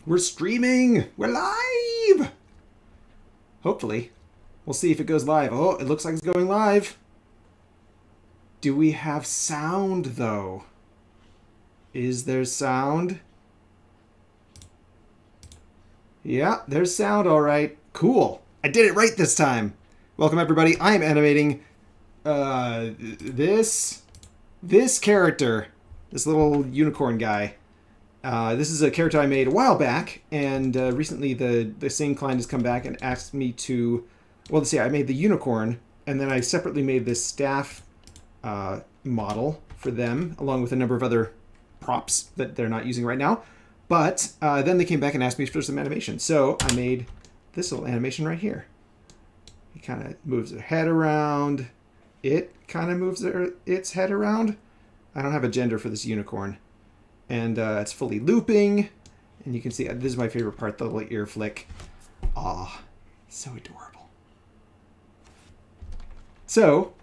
We're streaming! We're live! Hopefully. We'll see if it goes live. Oh, it looks like it's going live. Do we have sound, though? Is there sound? Yeah, there's sound, all right. Cool. I did it right this time. Welcome, everybody. I am animating this character, this little unicorn guy. This is a character I made a while back, and recently the same client has come back and asked me to... Well, let's see, I made the unicorn, and then I separately made this staff model for them, along with a number of other props that they're not using right now. But then they came back and asked me for some animation. So I made this little animation right here. He kind of moves their head around. It kind of moves its head around. I don't have a gender for this unicorn. And it's fully looping. And you can see, this is my favorite part, the little ear flick. Aw, so adorable. So,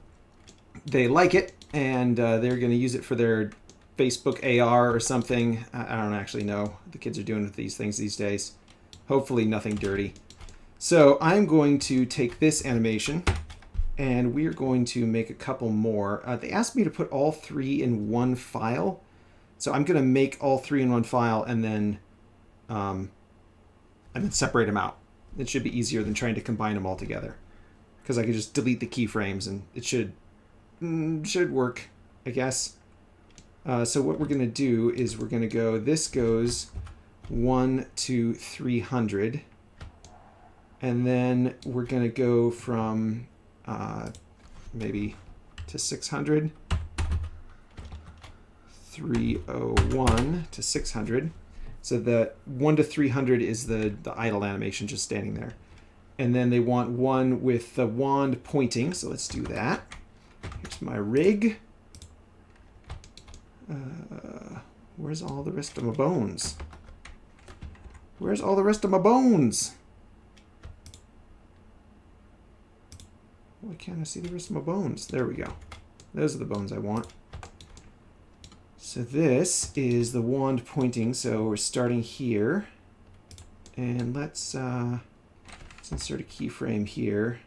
they like it, and they're going to use it for their Facebook AR or something. I don't actually know what the kids are doing with these things these days. Hopefully nothing dirty. So I'm going to take this animation, and we're going to make a couple more. They asked me to put all three in one file. So I'm going to make all three in one file and then separate them out. It should be easier than trying to combine them all together, because I could just delete the keyframes and it should work, I guess. So what we're going to do is we're going to go, this goes 1 to 300. And then we're going to go from maybe to 600. 301 to 600. So the 1 to 300 is the idle animation just standing there. And then they want one with the wand pointing, so let's do that. Here's my rig. Where's all the rest of my bones? Where's all the rest of my bones? Why can't I see the rest of my bones? There we go. Those are the bones I want. So this is the wand pointing, so we're starting here. And let's insert a keyframe here.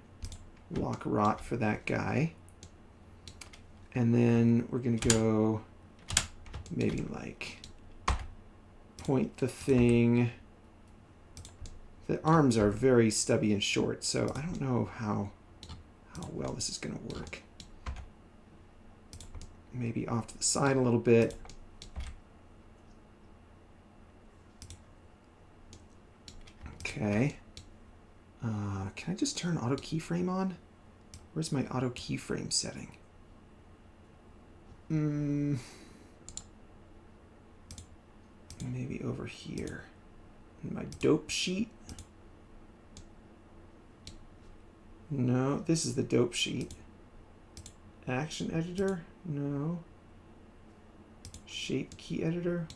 Lock rot for that guy. And then we're going to go maybe like point the thing. The arms are very stubby and short, so I don't know how well this is going to work. Maybe off to the side a little bit. Okay. Can I just turn auto keyframe on? Where's my auto keyframe setting? Maybe over here. In my dope sheet. No, this is the dope sheet. Action editor? No. Shape key editor?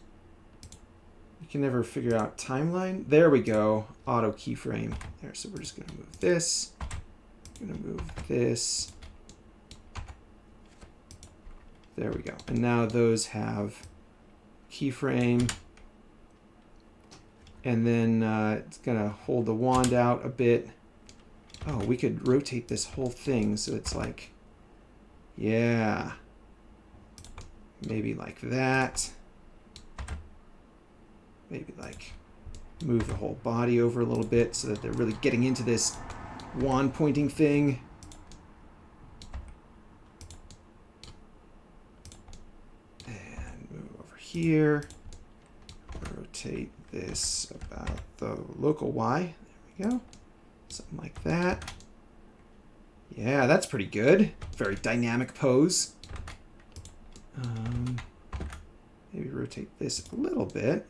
You can never figure out timeline. There we go. Auto keyframe. There, so we're just going to move this. Going to move this. There we go. And now those have keyframe. And then it's going to hold the wand out a bit. Oh, we could rotate this whole thing so it's like, yeah, maybe like that. Maybe like move the whole body over a little bit so that they're really getting into this wand pointing thing. And move over here. Rotate this about the local Y. There we go. Something like that. Yeah, that's pretty good. Very dynamic pose. Maybe rotate this a little bit.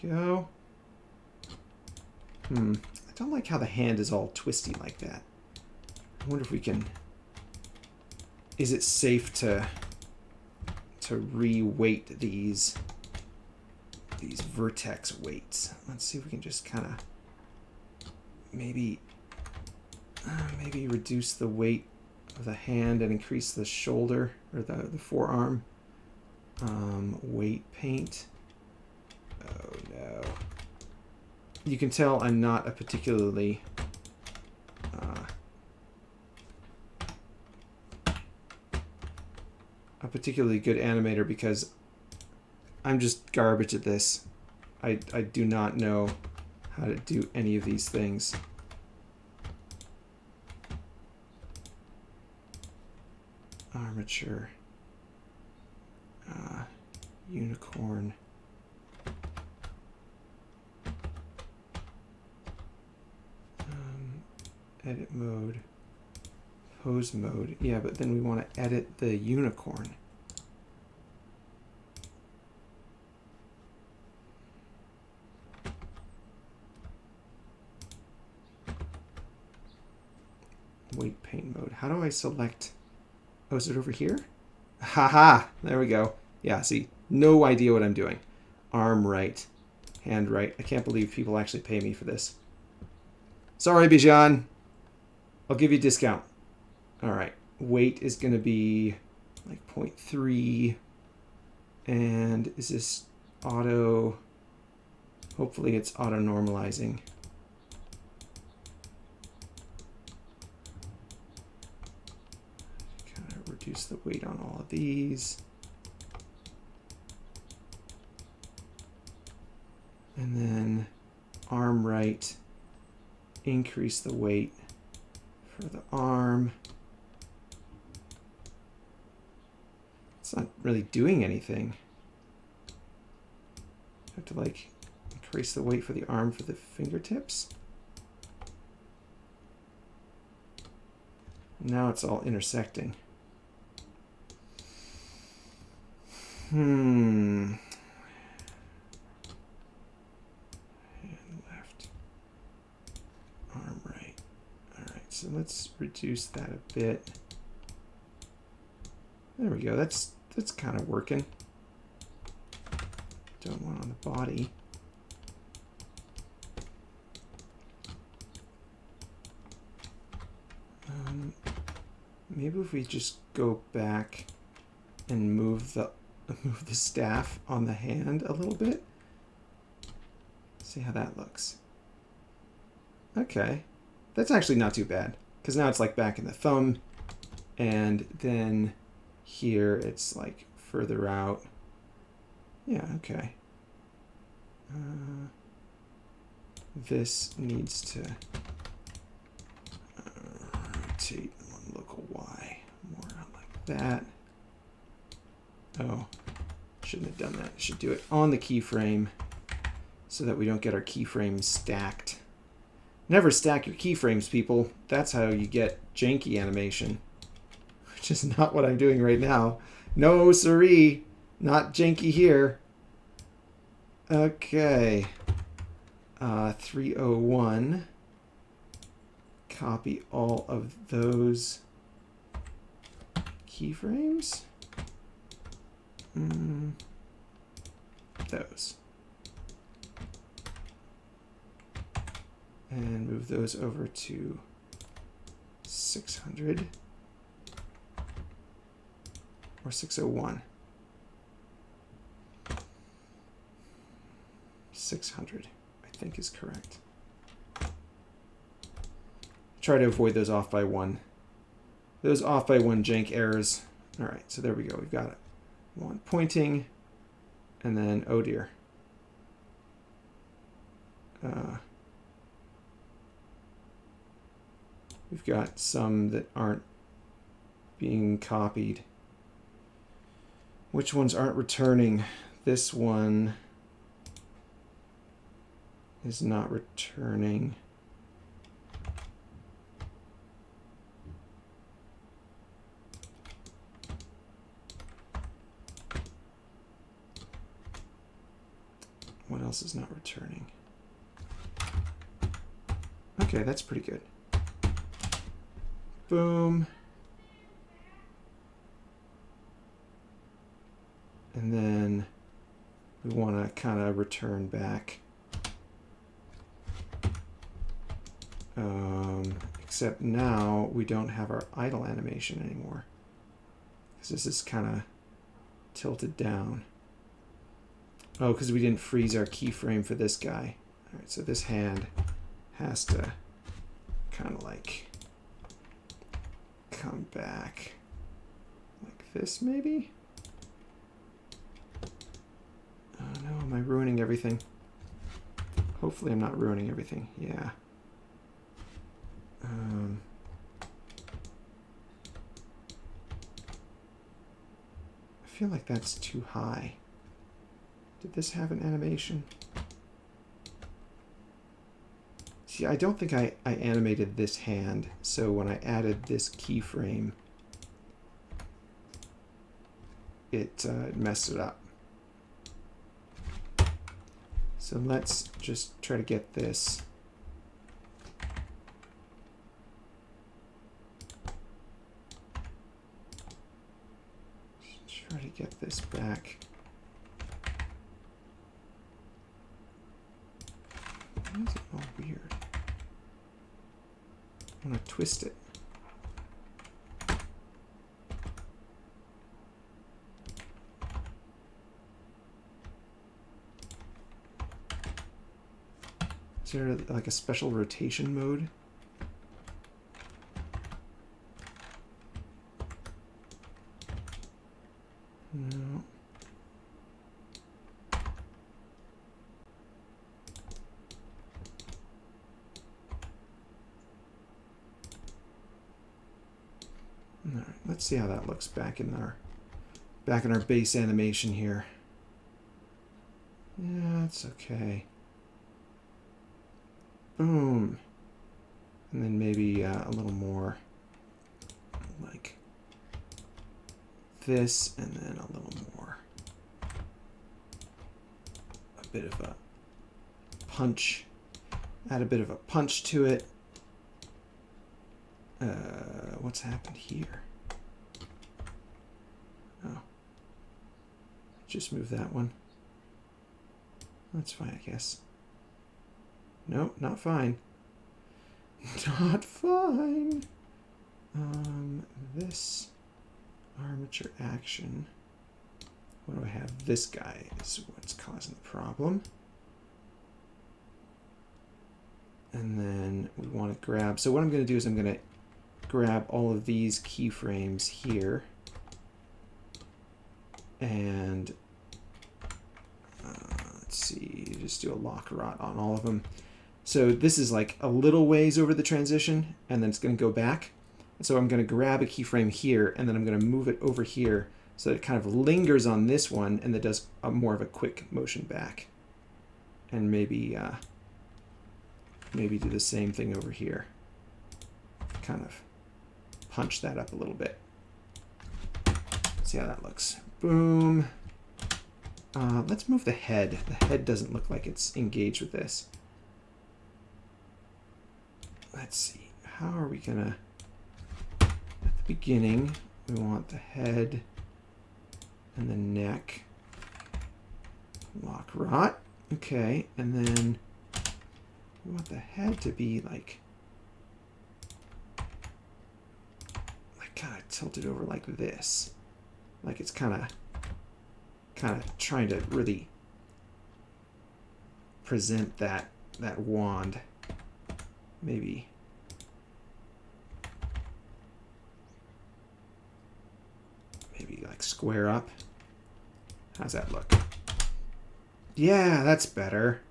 There we go. I don't like how the hand is all twisty like that. I wonder if we can... Is it safe to re-weight these vertex weights? Let's see if we can just kind of maybe reduce the weight of the hand and increase the shoulder or the forearm. Weight paint. Oh no. You can tell I'm not a particularly good animator because I'm just garbage at this. I do not know how to do any of these things. Armature. Unicorn. Edit mode. Pose mode. Yeah, but then we want to edit the unicorn. Weight paint mode. How do I select? Oh, is it over here? Haha! There we go. Yeah, see, no idea what I'm doing. Arm right, hand right. I can't believe people actually pay me for this. Sorry, Bijan. I'll give you a discount. All right. Weight is going to be like 0.3. And is this auto? Hopefully it's auto normalizing. Kind of reduce the weight on all of these. And then arm right, increase the weight for the arm. It's not really doing anything. I have to like increase the weight for the arm for the fingertips. Now it's all intersecting. Hand left. Arm right. All right, so let's reduce that a bit. There we go. That's kind of working. Don't want on the body. Maybe if we just go back and move the staff on the hand a little bit. See how that looks. Okay, that's actually not too bad because now it's like back in the thumb, and then here it's like further out. Yeah, okay. This needs to rotate one local Y more like that. Oh, shouldn't have done that. Should do it on the keyframe so that we don't get our keyframes stacked. Never stack your keyframes, people. That's how you get janky animation, which is not what I'm doing right now. No siree, not janky here. Okay. 301. Copy all of those keyframes. Those. And move those over to 600 or 601. 600, I think, is correct. Try to avoid those off by one. Those off by one jank errors. All right, so there we go. We've got it. One pointing, and then oh dear. We've got some that aren't being copied. Which ones aren't returning? This one is not returning. What else is not returning? Okay, that's pretty good. Boom. And then we want to kind of return back. Except now we don't have our idle animation anymore, because this is kind of tilted down. Oh, because we didn't freeze our keyframe for this guy. All right, so this hand has to kind of like come back like this, maybe? Oh no, am I ruining everything? Hopefully I'm not ruining everything. Yeah. I feel like that's too high. Did this have an animation? See, I don't think I animated this hand, so when I added this keyframe, it messed it up. So let's just try to get this. Try to get this back. Why is it all weird? I want to twist it. Is there like a special rotation mode? No. All right, let's see how that looks back in our base animation here. Yeah, it's okay. Boom. And then maybe a little more like this, and then a little more. A bit of a punch. Add a bit of a punch to it. What's happened here? Oh. Just move that one. That's fine, I guess. Nope, not fine. Not fine. This armature action. What do I have? This guy is what's causing the problem. And then we want to grab, so what I'm going to do is I'm going to grab all of these keyframes here. And let's see, just do a lock rot on all of them. So this is like a little ways over the transition, and then it's going to go back. So I'm going to grab a keyframe here, and then I'm going to move it over here so that it kind of lingers on this one, and that does more of a quick motion back. And maybe maybe do the same thing over here. Kind of punch that up a little bit. See how that looks. Boom. Let's move the head. The head doesn't look like it's engaged with this. Let's see. How are we gonna... At the beginning, we want the head and the neck. Lock rot. Okay, and then we want the head to be like kind of tilted over like this. Like it's kind of trying to really present that wand. Maybe like square up. How's that look? Yeah, that's better.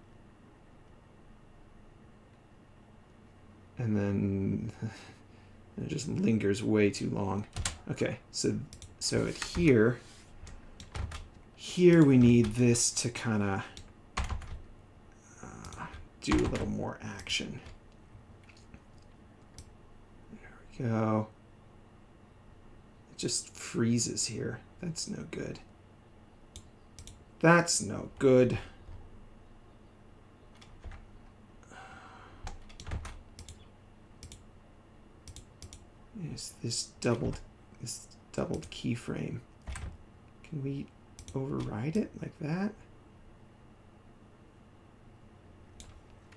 And then it just lingers way too long. Okay, so at here we need this to kind of do a little more action. There we go. It just freezes here. That's no good. That's no good. Is this doubled keyframe? Can we override it like that?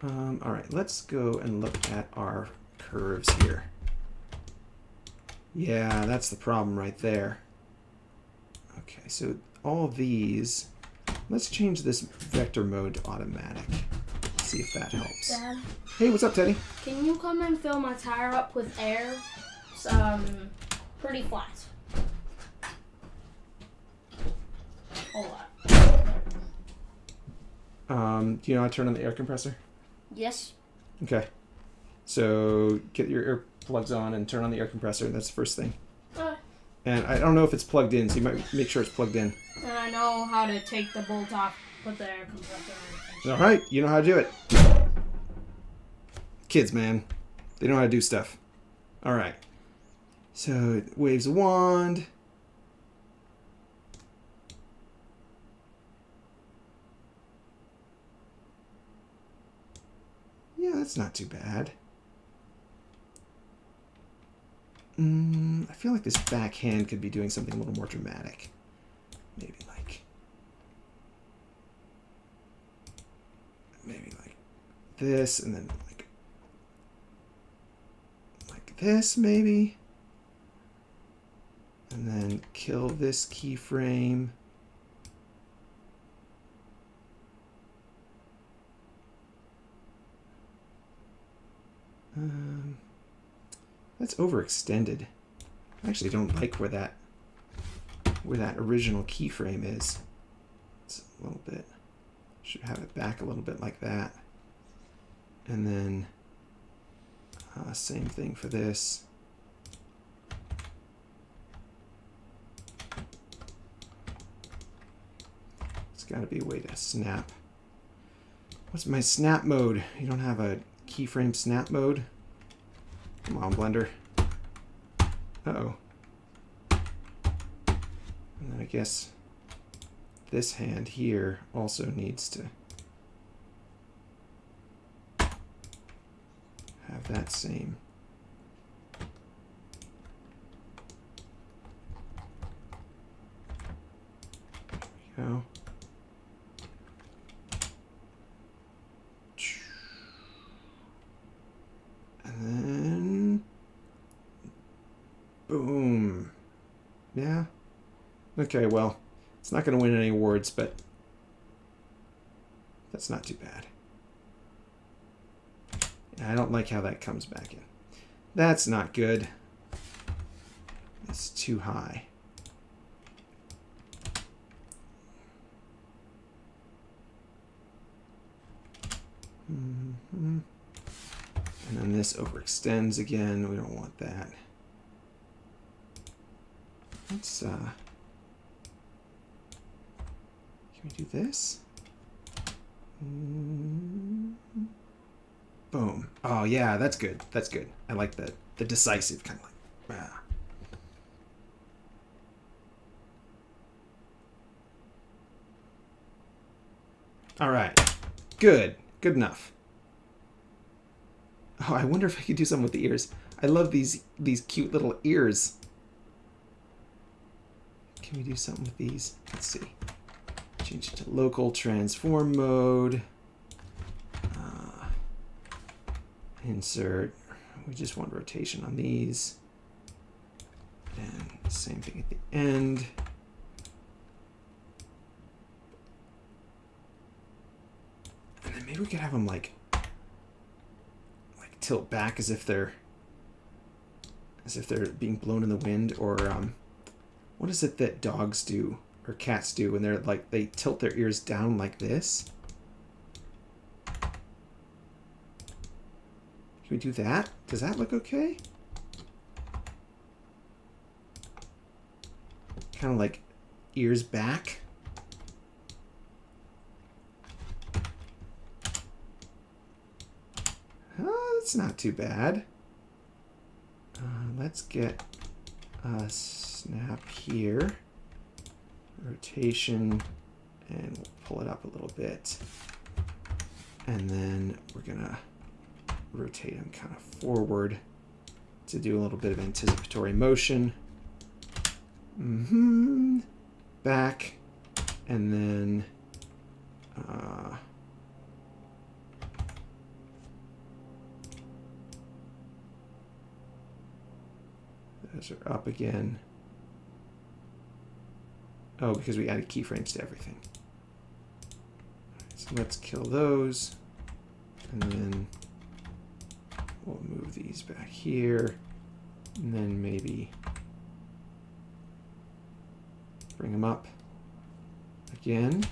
All right, let's go and look at our curves here. Yeah, that's the problem right there. Okay, so all these. Let's change this vector mode to automatic. See if that helps. Dad, Hey, what's up, Teddy? can you come and fill my tire up with air? It's pretty flat. Hold on. Do you know how to turn on the air compressor? Yes. Okay. So get your ear plugs on and turn on the air compressor. That's the first thing. And I don't know if it's plugged in, so you might make sure it's plugged in. And I know how to take the bolt off, put the air compressor in. All right, you know how to do it. Kids, man, they know how to do stuff. All right. So it waves a wand. Yeah, that's not too bad. I feel like this backhand could be doing something a little more dramatic. Maybe like this, and then like this, maybe. And then kill this keyframe. That's overextended. I actually don't like where that original keyframe is. It's a little bit. Should have it back a little bit like that. And then same thing for this. It's got to be a way to snap. What's my snap mode? You don't have a keyframe snap mode? Come on, Blender. Uh-oh. And then I guess this hand here also needs to have that same. There we go. And then boom. Yeah. Okay, well, it's not going to win any awards, but that's not too bad. I don't like how that comes back in. That's not good. It's too high. And then this overextends again. We don't want that. Let's, can we do this? Boom. Oh, yeah, that's good. That's good. I like the decisive kind of like, ah. All right. Good. Good enough. Oh, I wonder if I could do something with the ears. I love these cute little ears. Can we do something with these? Let's see. Change it to local transform mode. Insert. We just want rotation on these. And same thing at the end. And then maybe we could have them like tilt back as if they're being blown in the wind, or what is it that dogs do or cats do when they're like they tilt their ears down like this? Can we do that? Does that look okay? Kind of like ears back. Oh, that's not too bad. Let's get a snap here. Rotation, and we'll pull it up a little bit. And then we're gonna rotate them kind of forward to do a little bit of anticipatory motion. Back, and then those are up again. Oh, because we added keyframes to everything. So let's kill those. And then we'll move these back here. And then maybe bring them up again.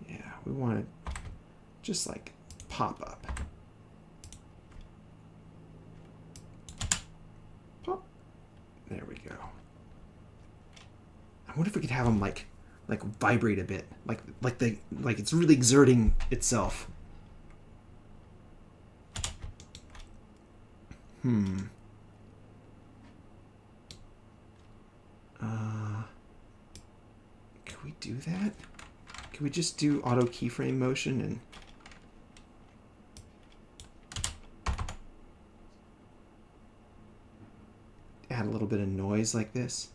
Yeah, we want to just like pop up. Pop. There we go. I wonder if we could have them like vibrate a bit, like it's really exerting itself. Can we do that? Can we just do auto keyframe motion and add a little bit of noise like this?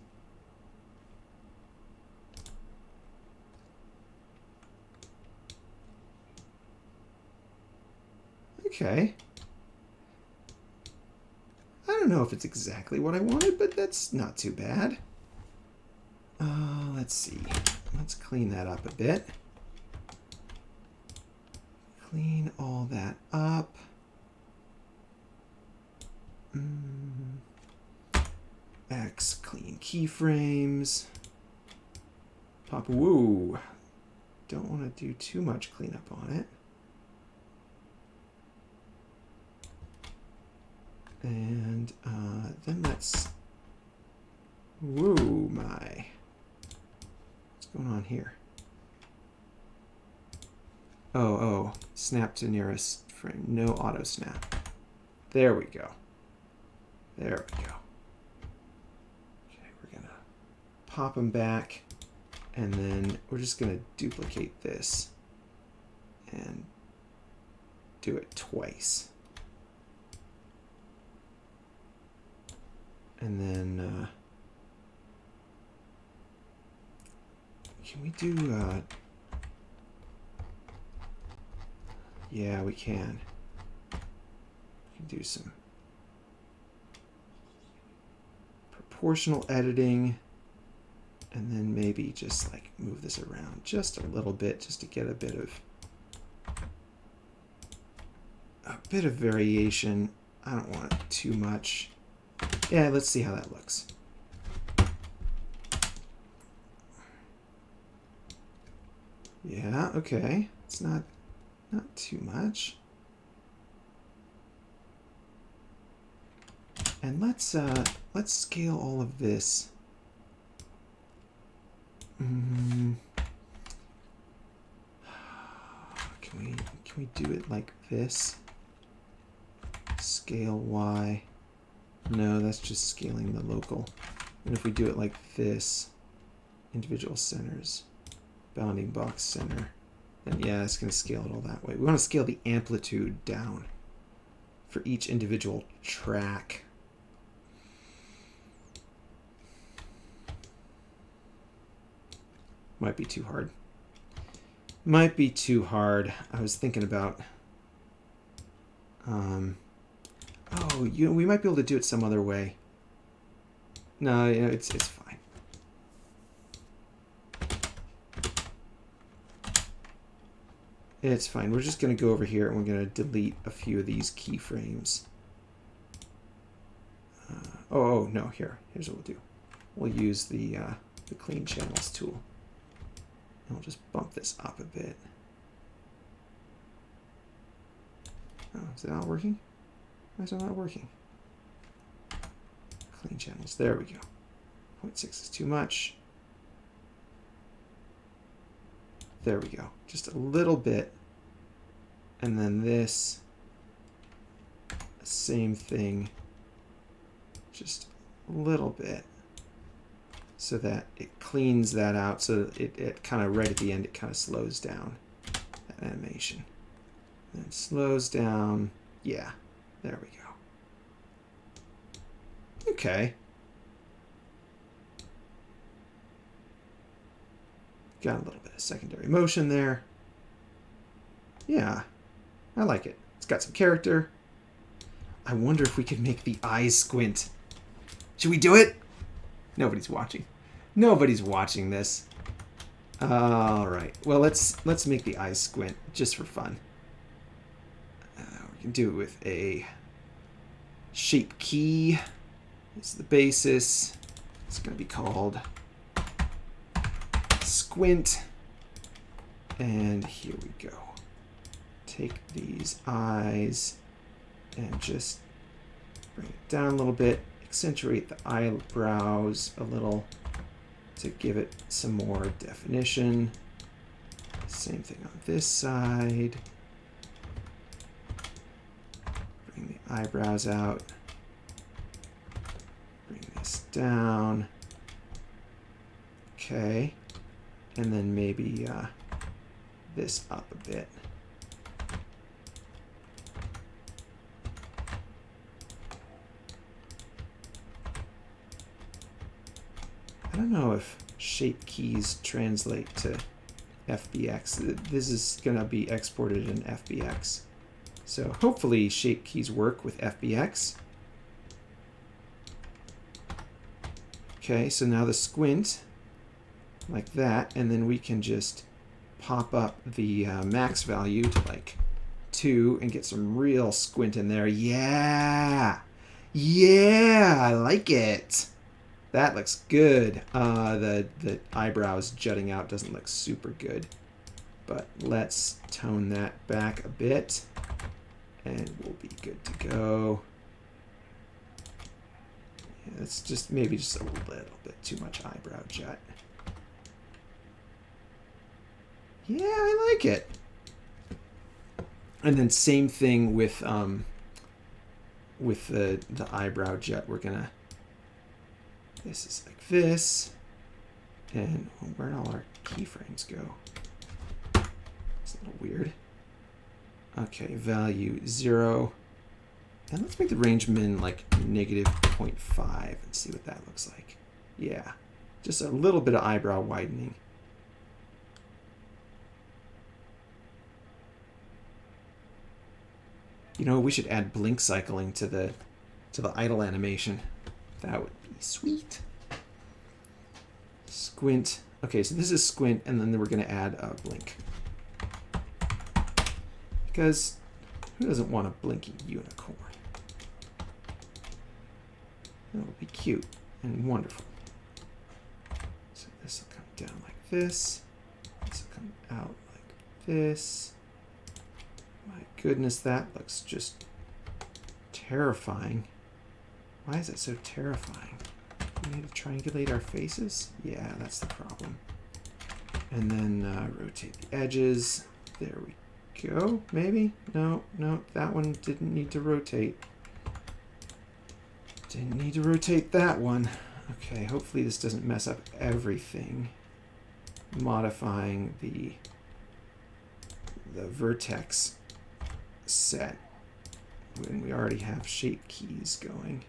Okay. I don't know if it's exactly what I wanted, but that's not too bad. Let's see. Let's clean that up a bit. Clean all that up. X, clean keyframes. Pop, woo. Don't want to do too much cleanup on it. And then let's, woo my, what's going on here? Oh, snap to nearest frame, no auto snap. There we go. There we go. Okay, we're gonna pop them back, and then we're just gonna duplicate this and do it twice. And then, can we do, yeah, we can. We can do some proportional editing, and then maybe just like move this around just a little bit, just to get a bit of variation. I don't want it too much. Yeah, let's see how that looks. Yeah, okay. It's not too much. And let's scale all of this. Can we do it like this? Scale Y. No, that's just scaling the local. And if we do it like this, individual centers, bounding box center, then yeah, it's going to scale it all that way. We want to scale the amplitude down for each individual track. Might be too hard. Might be too hard. I was thinking about oh, we might be able to do it some other way. No, it's fine. It's fine. We're just going to go over here and we're going to delete a few of these keyframes. Oh, no, here's what we'll do. We'll use the clean channels tool. And we'll just bump this up a bit. Oh, is it not working? Why is it not working? Clean channels. There we go. 0.6 is too much. There we go. Just a little bit. And then this. Same thing. Just a little bit. So that it cleans that out. So it kind of right at the end, it kind of slows down that animation. And it slows down. Yeah. There we go. Okay. Got a little bit of secondary motion there. Yeah, I like it. It's got some character. I wonder if we could make the eyes squint. Should we do it? Nobody's watching. Nobody's watching this. All right. Well, let's make the eyes squint just for fun. We can do it with a shape key. This is the basis. It's going to be called squint. And here we go. Take these eyes and just bring it down a little bit. Accentuate the eyebrows a little to give it some more definition. Same thing on this side. Bring the eyebrows out. Bring this down. Okay. And then maybe this up a bit. I don't know if shape keys translate to FBX. This is going to be exported in FBX. So hopefully shape keys work with FBX. Okay, so now the squint, like that, and then we can just pop up the max value to like 2 and get some real squint in there. Yeah! Yeah! I like it! That looks good. The eyebrows jutting out doesn't look super good. But let's tone that back a bit. And we'll be good to go. Yeah, it's just maybe just a little bit too much eyebrow jut. Yeah, I like it. And then same thing with the eyebrow jut. We're gonna. This is like this, and where'd all our keyframes go? It's a little weird. Okay, value 0, and let's make the range min like -0.5 and see what that looks like. Yeah, just a little bit of eyebrow widening. You know, we should add blink cycling to the idle animation. That would be sweet. Squint. Okay, so this is squint, and then we're going to add a blink. Because who doesn't want a blinky unicorn? That would be cute and wonderful. So this will come down like this. This will come out like this. My goodness, that looks just terrifying. Why is it so terrifying? We need to triangulate our faces? Yeah, that's the problem. And then rotate the edges. There we go, maybe? No, that one didn't need to rotate. Didn't need to rotate that one. Okay, hopefully this doesn't mess up everything. Modifying the vertex set when we already have shape keys going.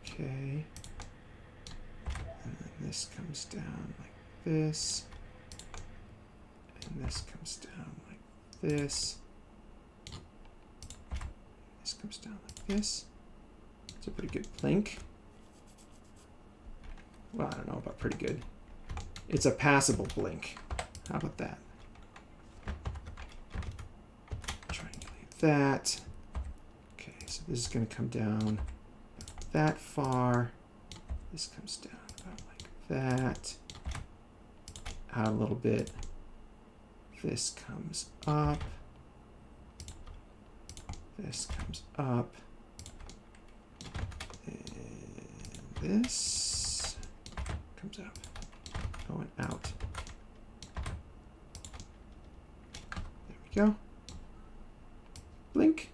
Okay, and then this comes down like this, and this comes down like this. This comes down like this. It's a pretty good blink. Well, I don't know about pretty good. It's a passable blink. How about that? Triangulate that. Okay, so this is going to come down that far. This comes down about like that. Out a little bit. This comes up. This comes up. And this comes up. Oh, and out. There we go. Blink.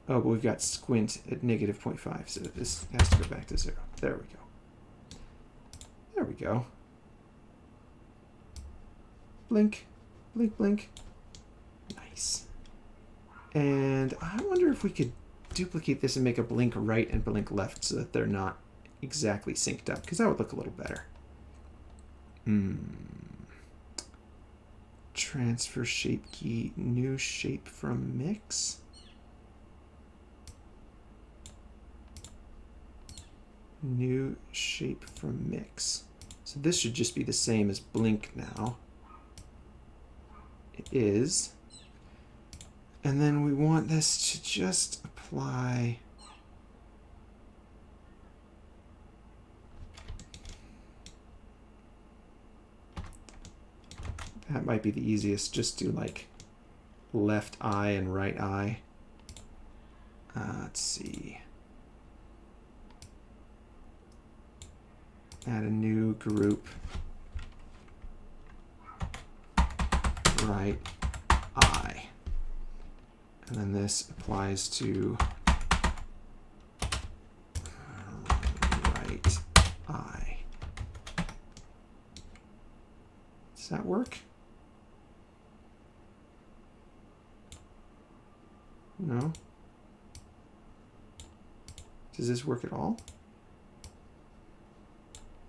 Oh, but we've got squint at -0.5, so this has to go back to 0. There we go. There we go. Blink, blink, blink. Nice. And I wonder if we could duplicate this and make a blink right and blink left so that they're not exactly synced up, because that would look a little better. Transfer shape key, new shape from mix. New shape from mix. So this should just be the same as blink now. It is. And then we want this to just apply. That might be the easiest. Just do like left eye and right eye. Let's see. Add a new group. Right eye. And then this applies to right eye. Does that work? No? Does this work at all?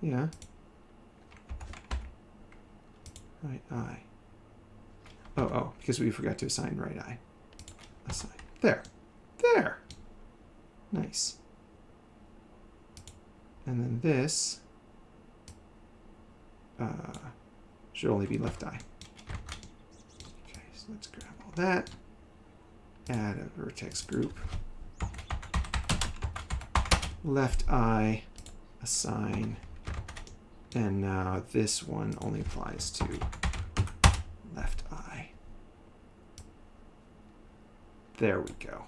Yeah. Right eye. Oh, because we forgot to assign right eye. Assign. There. There. Nice. And then this should only be left eye. Okay, so let's grab all that. Add a vertex group. Left eye, assign. And now this one only applies to left eye. There we go.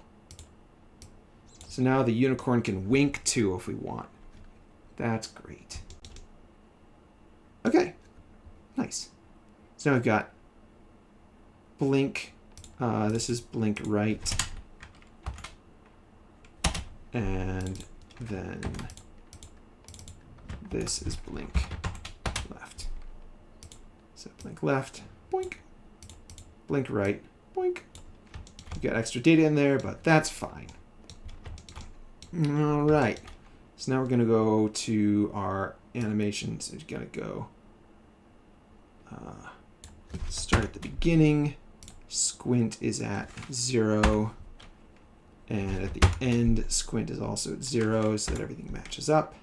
So now the unicorn can wink too if we want. That's great. Okay, nice. So now we've got blink. This is blink right. And then this is blink left. So blink left, boink. Blink right, boink. We got extra data in there, but that's fine. All right. So now we're going to go to our animations. It's going to go start at the beginning. Squint is at 0. And at the end, squint is also at 0 so that everything matches up.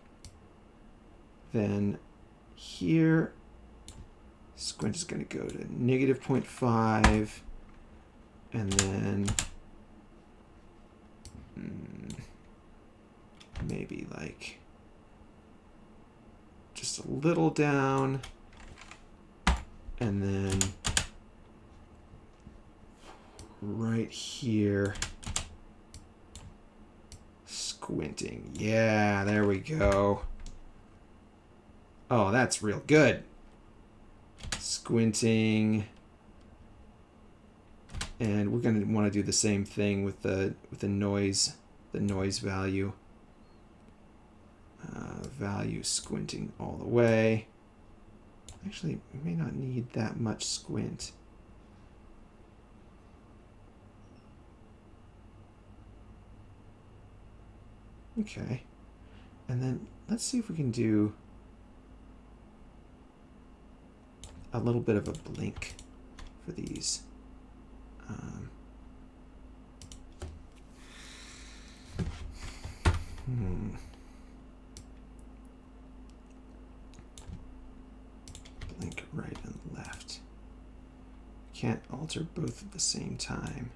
Then here, squint is going to go to -0.5. And then maybe like just a little down. And then right here, squinting. Yeah, there we go. Oh, that's real good. Squinting. And we're going to want to do the same thing with the noise value. Value squinting all the way. Actually, we may not need that much squint. Okay. And then let's see if we can do a little bit of a blink for these. Blink right and left. Can't alter both at the same time.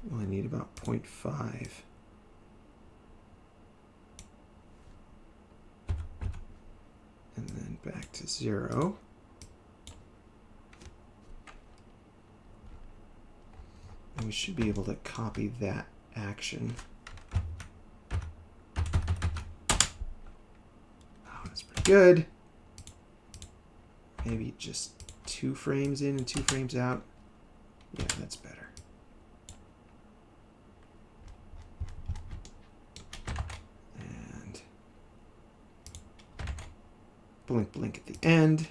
Well, I need about 0.5. And then back to 0. And we should be able to copy that action. Oh, that's pretty good. Maybe just 2 frames in and 2 frames out. Yeah, that's better. Blink, blink at the end.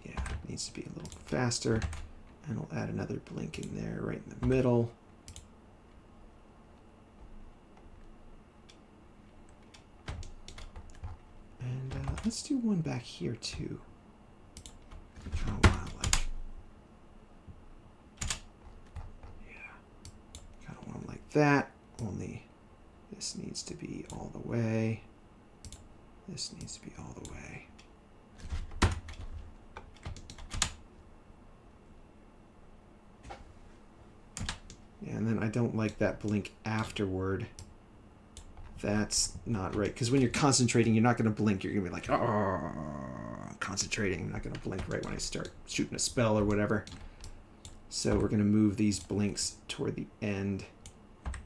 Yeah, it needs to be a little faster. And we'll add another blink in there, right in the middle. And let's do one back here too. Kind of want to like, yeah, kind of want them like that. Only this needs to be all the way. This needs to be all the way. Yeah, and then I don't like that blink afterward. That's not right. Because when you're concentrating, you're not going to blink. You're going to be like, oh, concentrating. I'm not going to blink right when I start shooting a spell or whatever. So we're going to move these blinks toward the end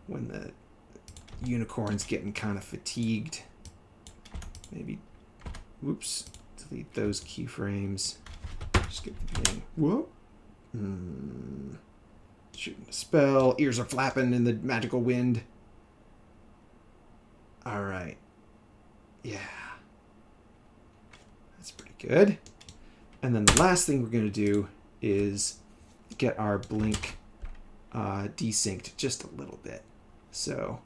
when the unicorn's getting kind of fatigued. Maybe, whoops, delete those keyframes. Just get the thing. Whoop. Shooting a spell. Ears are flapping in the magical wind. All right. Yeah. That's pretty good. And then the last thing we're going to do is get our blink desynced just a little bit. So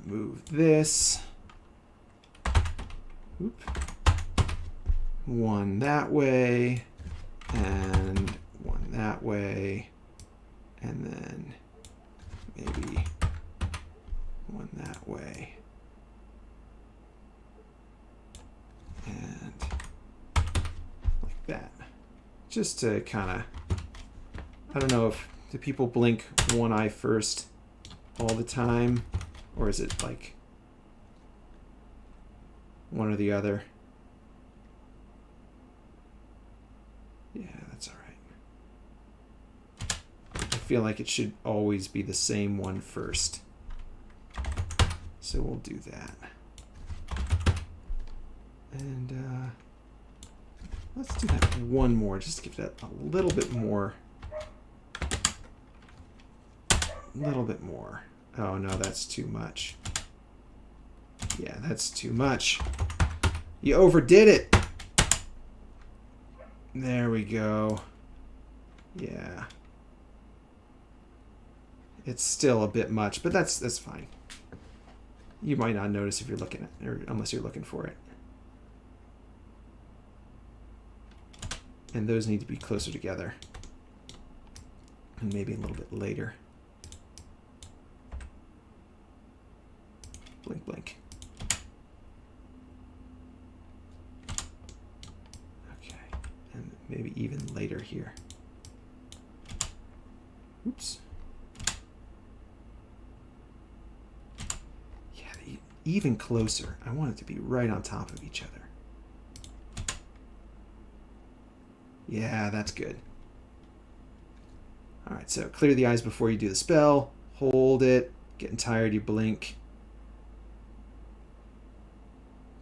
move this. Oop. One that way and one that way. And then maybe one that way. And like that. Just to kind of, I don't know if, do people blink one eye first all the time? Or is it like one or the other? Yeah, that's all right. I feel like it should always be the same one first. So we'll do that. And let's do that one more, just to give that a little bit more. Oh no, that's too much. Yeah, that's too much. You overdid it. There we go. Yeah. It's still a bit much, but that's fine. You might not notice if you're looking at, or unless you're looking for it. And those need to be closer together. And maybe a little bit later. Blink, blink. Okay. And maybe even later here. Oops. Yeah, even closer. I want it to be right on top of each other. Yeah, that's good. All right, so clear the eyes before you do the spell. Hold it. Getting tired, you blink.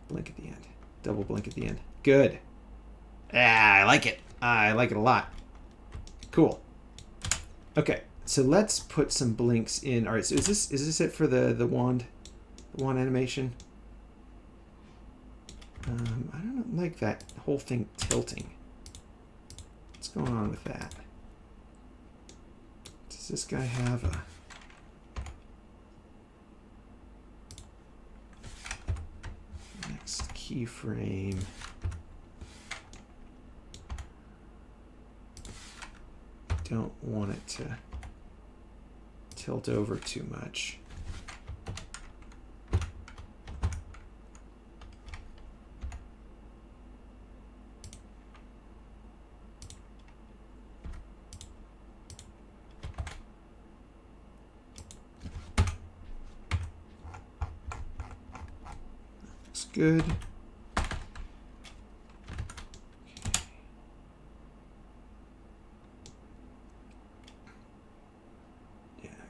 Blink at the end. Double blink at the end. Good. Ah, I like it. I like it a lot. Cool. Okay, so let's put some blinks in. All right, so is this it for the wand? The wand animation? I don't like that whole thing tilting. What's going on with that? Does this guy have a... Next keyframe. Don't want it to tilt over too much. Looks good.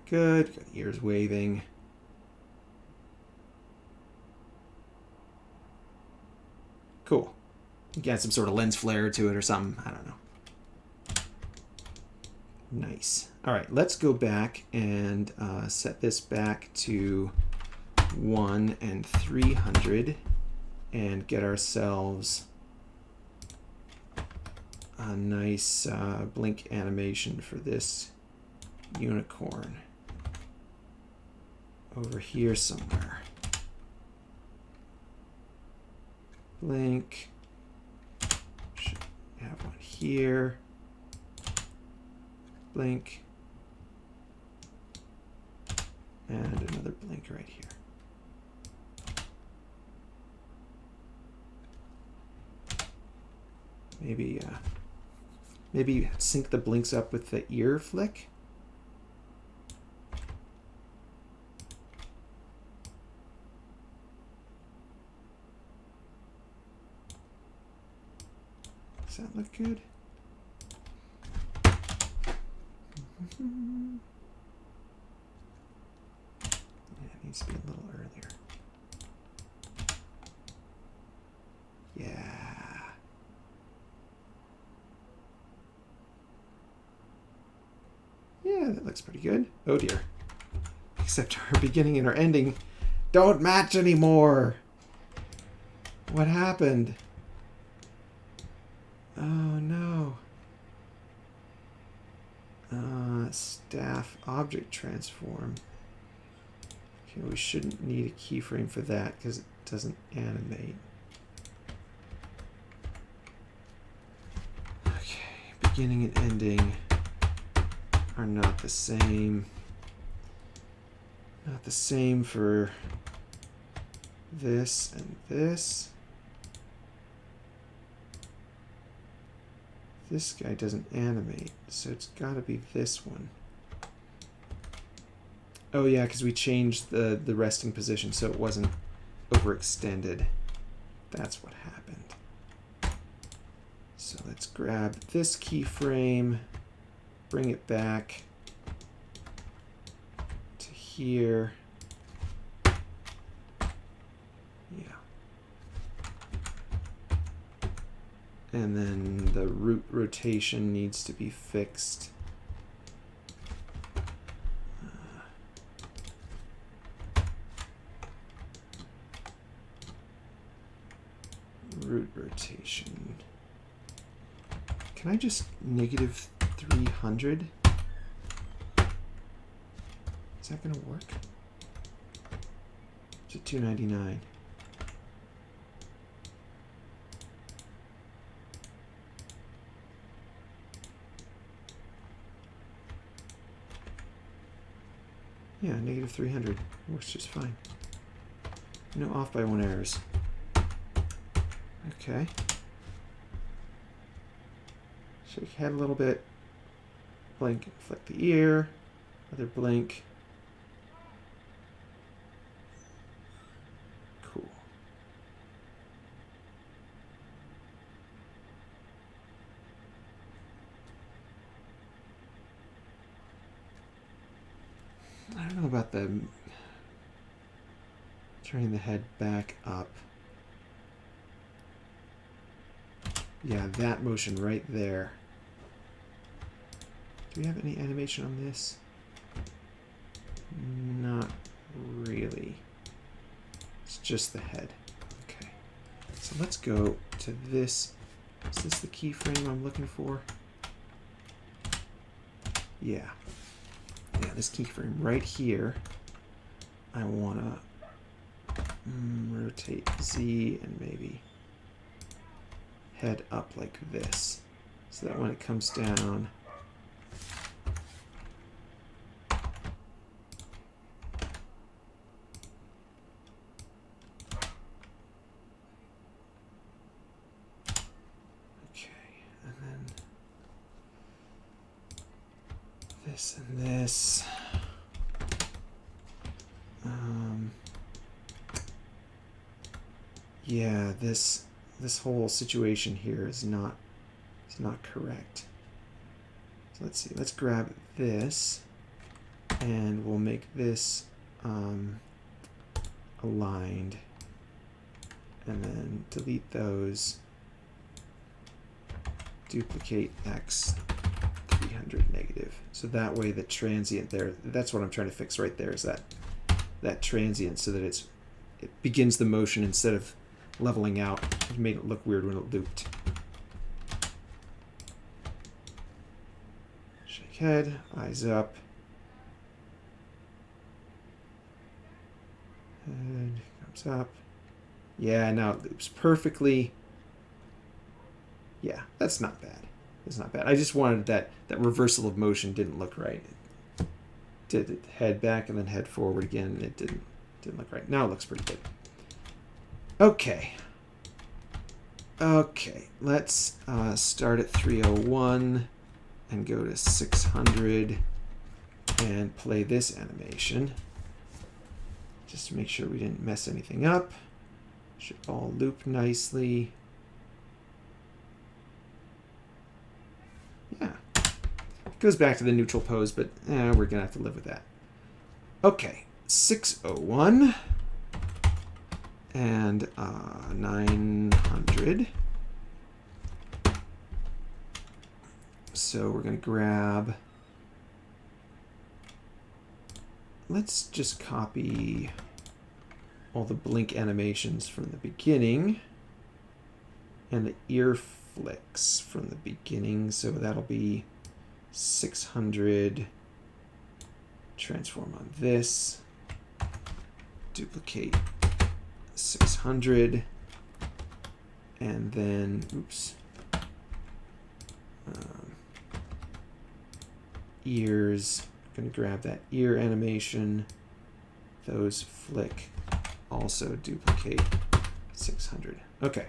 Good. Got the ears waving. Cool. You got some sort of lens flare to it or something. I don't know. Nice. All right, let's go back and set this back to 1 and 300 and get ourselves a nice blink animation for this unicorn over here somewhere. Blink. Should have one here. Blink. And another blink right here. Maybe sync the blinks up with the ear flick. Does that look good? Yeah, it needs to be a little earlier. Yeah. Yeah, that looks pretty good. Oh dear. Except our beginning and our ending don't match anymore. What happened? Oh no. Staff object transform. Okay, we shouldn't need a keyframe for that because it doesn't animate. Okay, beginning and ending are not the same. Not the same for this and this. This guy doesn't animate, so it's got to be this one. Oh yeah, because we changed the resting position so it wasn't overextended. That's what happened. So let's grab this keyframe, bring it back to here. Yeah. And then the root rotation needs to be fixed. Root rotation. Can I just negative 300? Is that going to work? It's at 299. Yeah, negative 300 works just fine. No off by 1 errors. Okay. Shake head a little bit. Blink, flick the ear. Another blink. Cool. I don't know about the turning the head back up. Yeah, that motion right there. Do we have any animation on this? Not really. It's just the head. Okay. So let's go to this. Is this the keyframe I'm looking for? Yeah. Yeah, this keyframe right here. I want to rotate Z and maybe head up like this, so that when it comes down, okay, and then this and this. Yeah, this whole situation here is not correct. So let's see. Let's grab this, and we'll make this aligned, and then delete those. Duplicate X 300 negative. So that way the transient there, that's what I'm trying to fix right there, is that transient, so that it begins the motion instead of leveling out. It made it look weird when it looped. Shake head, eyes up. Head comes up. Yeah, now it loops perfectly. Yeah, that's not bad. It's not bad. I just wanted that reversal of motion didn't look right. It did it head back and then head forward again, and it didn't look right. Now it looks pretty good. Okay. Okay, let's start at 301 and go to 600 and play this animation. Just to make sure we didn't mess anything up. Should all loop nicely. Yeah. It goes back to the neutral pose, but we're going to have to live with that. Okay. 601 and 900. So we're going to grab... Let's just copy all the blink animations from the beginning and the ear flicks from the beginning. So that'll be 600. Transform on this. Duplicate 600. And then, oops. Ears. Going to grab that ear animation. Those flick. Also duplicate 600. Okay.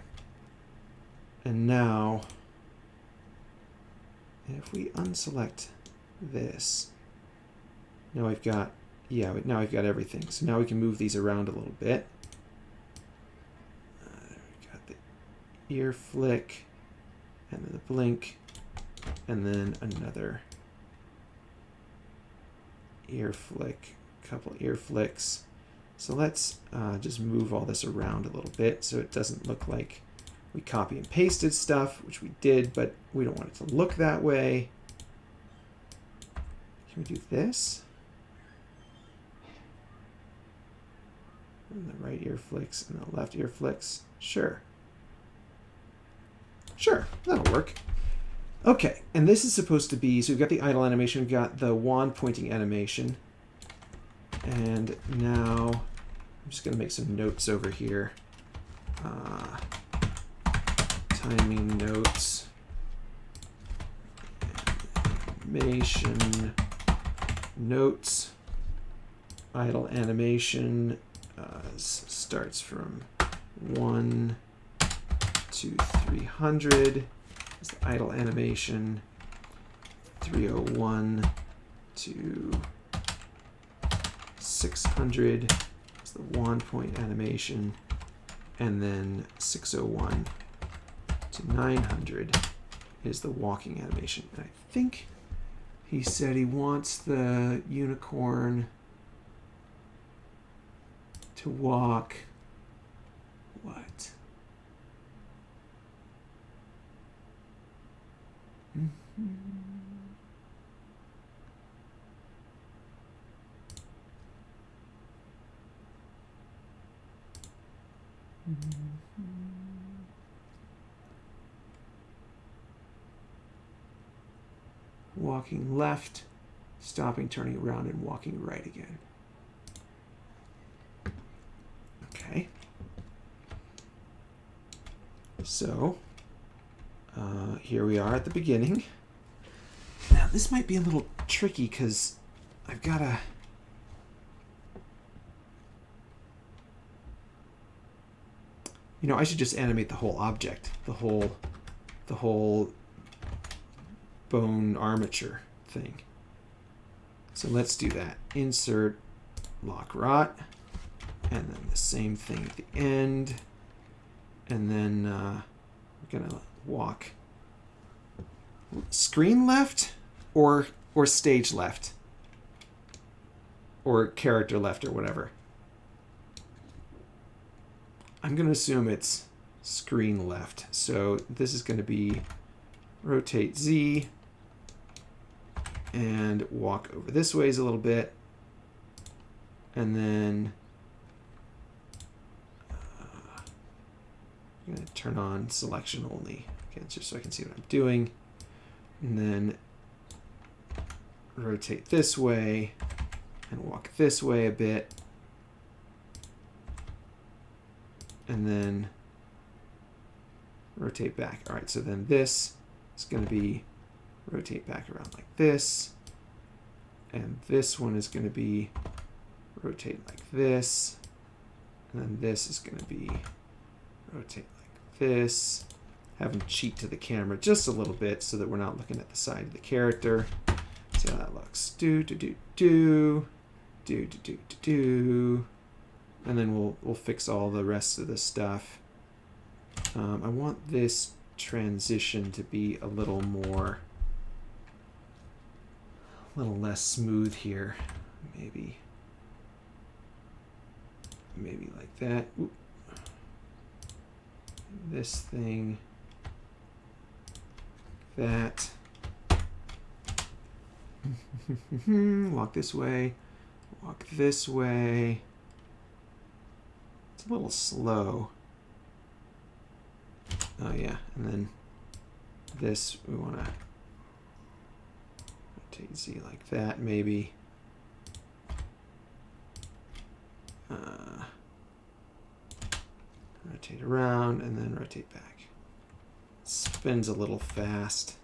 And now, if we unselect this, now I've got, now I've got everything. So now we can move these around a little bit. We've got the ear flick, and then the blink, and then another ear flick, couple ear flicks. So let's just move all this around a little bit so it doesn't look like we copy and pasted stuff, which we did, but we don't want it to look that way. Can we do this? And the right ear flicks and the left ear flicks. Sure. Sure, that'll work. Okay, and this is supposed to be, so we've got the idle animation, we've got the wand pointing animation. And now I'm just going to make some notes over here. Timing notes. Animation notes. Idle animation starts from 1 to 300. Is the idle animation. 301 to 600 is the wand point animation, and then 601 to 900 is the walking animation. And I think he said he wants the unicorn to walk what? Walking left, stopping, turning around, and walking right again. Okay. So, here we are at the beginning. Now, this might be a little tricky because I've got to... You know, I should just animate the whole object, the whole bone armature thing. So let's do that. Insert lock rot, and then the same thing at the end, and then we're gonna walk screen left or stage left or character left or whatever. I'm going to assume it's screen left. So this is going to be rotate Z, and walk over this ways a little bit, and then I'm going to turn on selection only, okay, just so I can see what I'm doing, and then rotate this way and walk this way a bit, and then rotate back. All right, so then this is going to be rotate back around like this, and this one is going to be rotate like this, and then this is going to be rotate like this. Have them cheat to the camera just a little bit so that we're not looking at the side of the character. See how that looks. Do do do do do do do do do, and then we'll fix all the rest of the stuff. I want this transition to be a little less smooth here. Maybe like that. Oop. This thing, that. Walk this way, walk this way. It's a little slow. Oh yeah, and then this we want to rotate Z like that, maybe. Rotate around and then rotate back. Spins a little fast.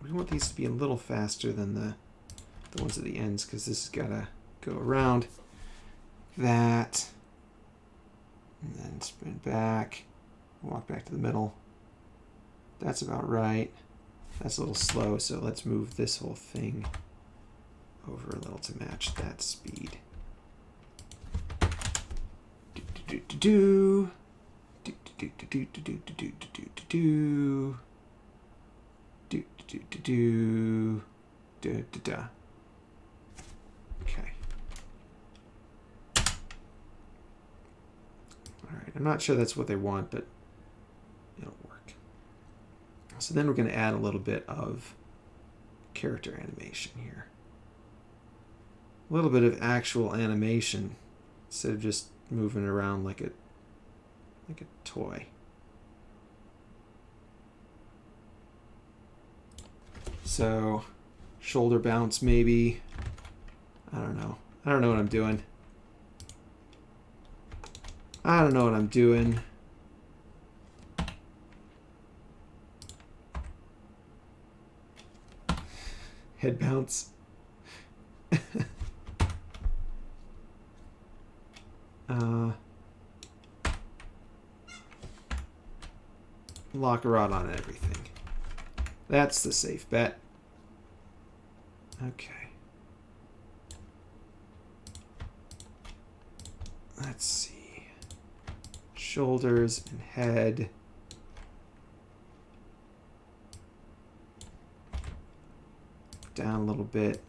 We want these to be a little faster than the ones at the ends, because this has got to go around that, and then spin back, walk back to the middle. That's about right. That's a little slow, so let's move this whole thing over a little to match that speed. Do do do do do do do do do do do do do. Do do do do do do do. Okay. All right. I'm not sure that's what they want, but it'll work. So then we're going to add a little bit of character animation here. A little bit of actual animation instead of just moving around like a toy. So, shoulder bounce maybe. I don't know. I don't know what I'm doing. I don't know what I'm doing. Head bounce. Lock a rod on everything. That's the safe bet. Okay. Let's see. Shoulders and head. Down a little bit.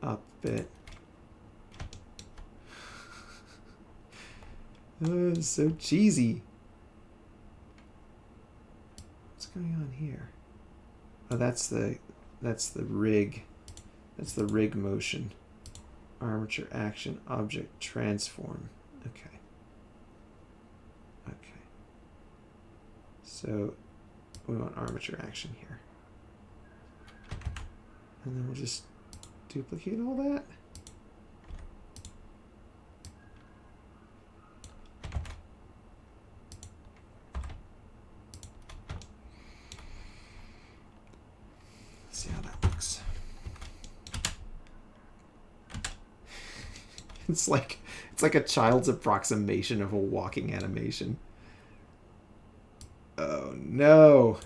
Up a bit. Oh, it's so cheesy. What's going on here? Oh, that's the rig. That's the rig motion. Armature action object transform. Okay. Okay. So we want armature action here. And then we'll just duplicate all that. See how that looks. It's like a child's approximation of a walking animation. Oh no.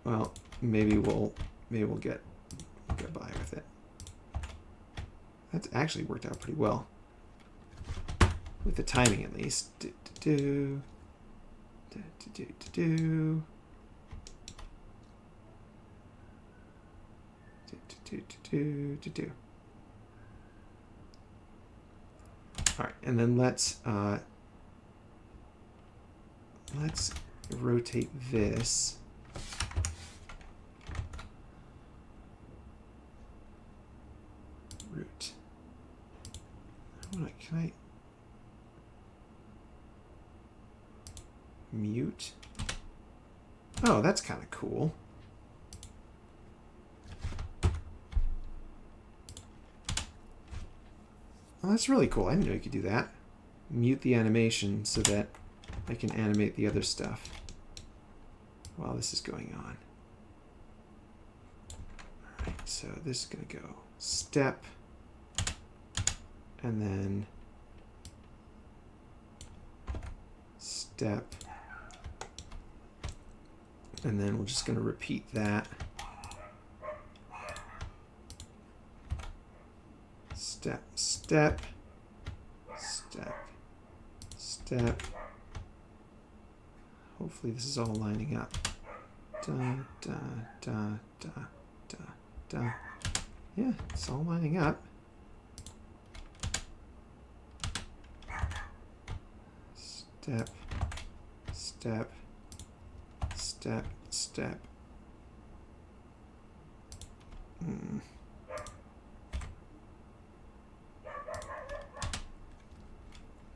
Well, maybe we'll get by with it. That's actually worked out pretty well. With the timing at least. Do do do do do do. All right, and then let's rotate this. Root. Can I mute? Oh, that's kind of cool. Oh, that's really cool. I didn't know you could do that. Mute the animation so that I can animate the other stuff while this is going on. Alright, so this is going to go step, and then step, and then we're just going to repeat that. Step, step, step, step. Hopefully this is all lining up. Da, da, da, da, da, da. Yeah, it's all lining up. Step, step, step, step.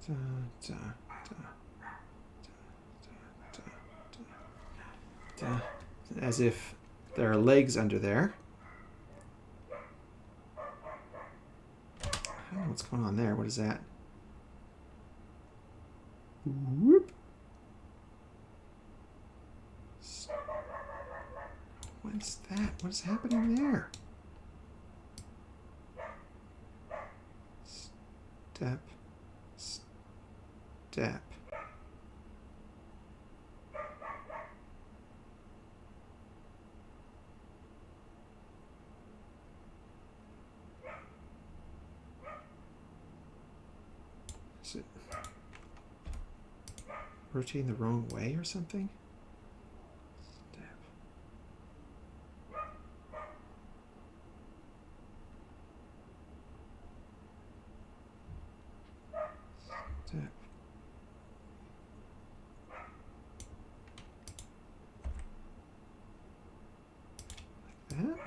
Da, da, da, da, da, da, da. As if there are legs under there. I don't know what's going on there. What is that? Whoop. What is that? What is happening there? Step. Step. Is it rotating the wrong way or something? Step. Step. That?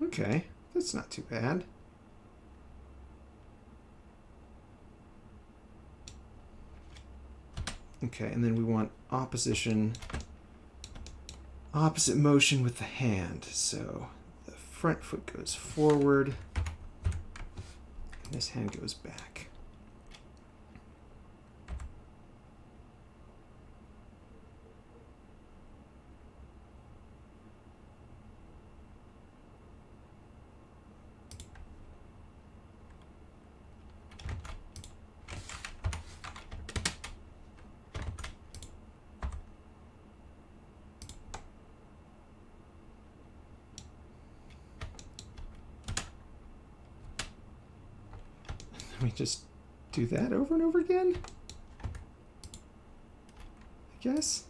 Okay, that's not too bad. Okay, and then we want opposite motion with the hand. So the front foot goes forward, and this hand goes back. We just do that over and over again, I guess.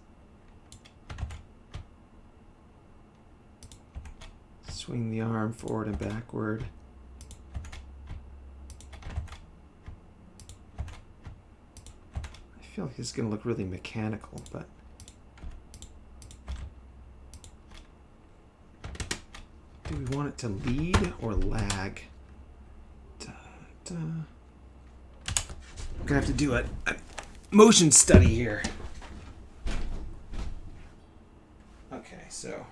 Swing the arm forward and backward. I feel like it's going to look really mechanical, but do we want it to lead or lag? Da, da. I'm gonna have to do a motion study here. Okay, so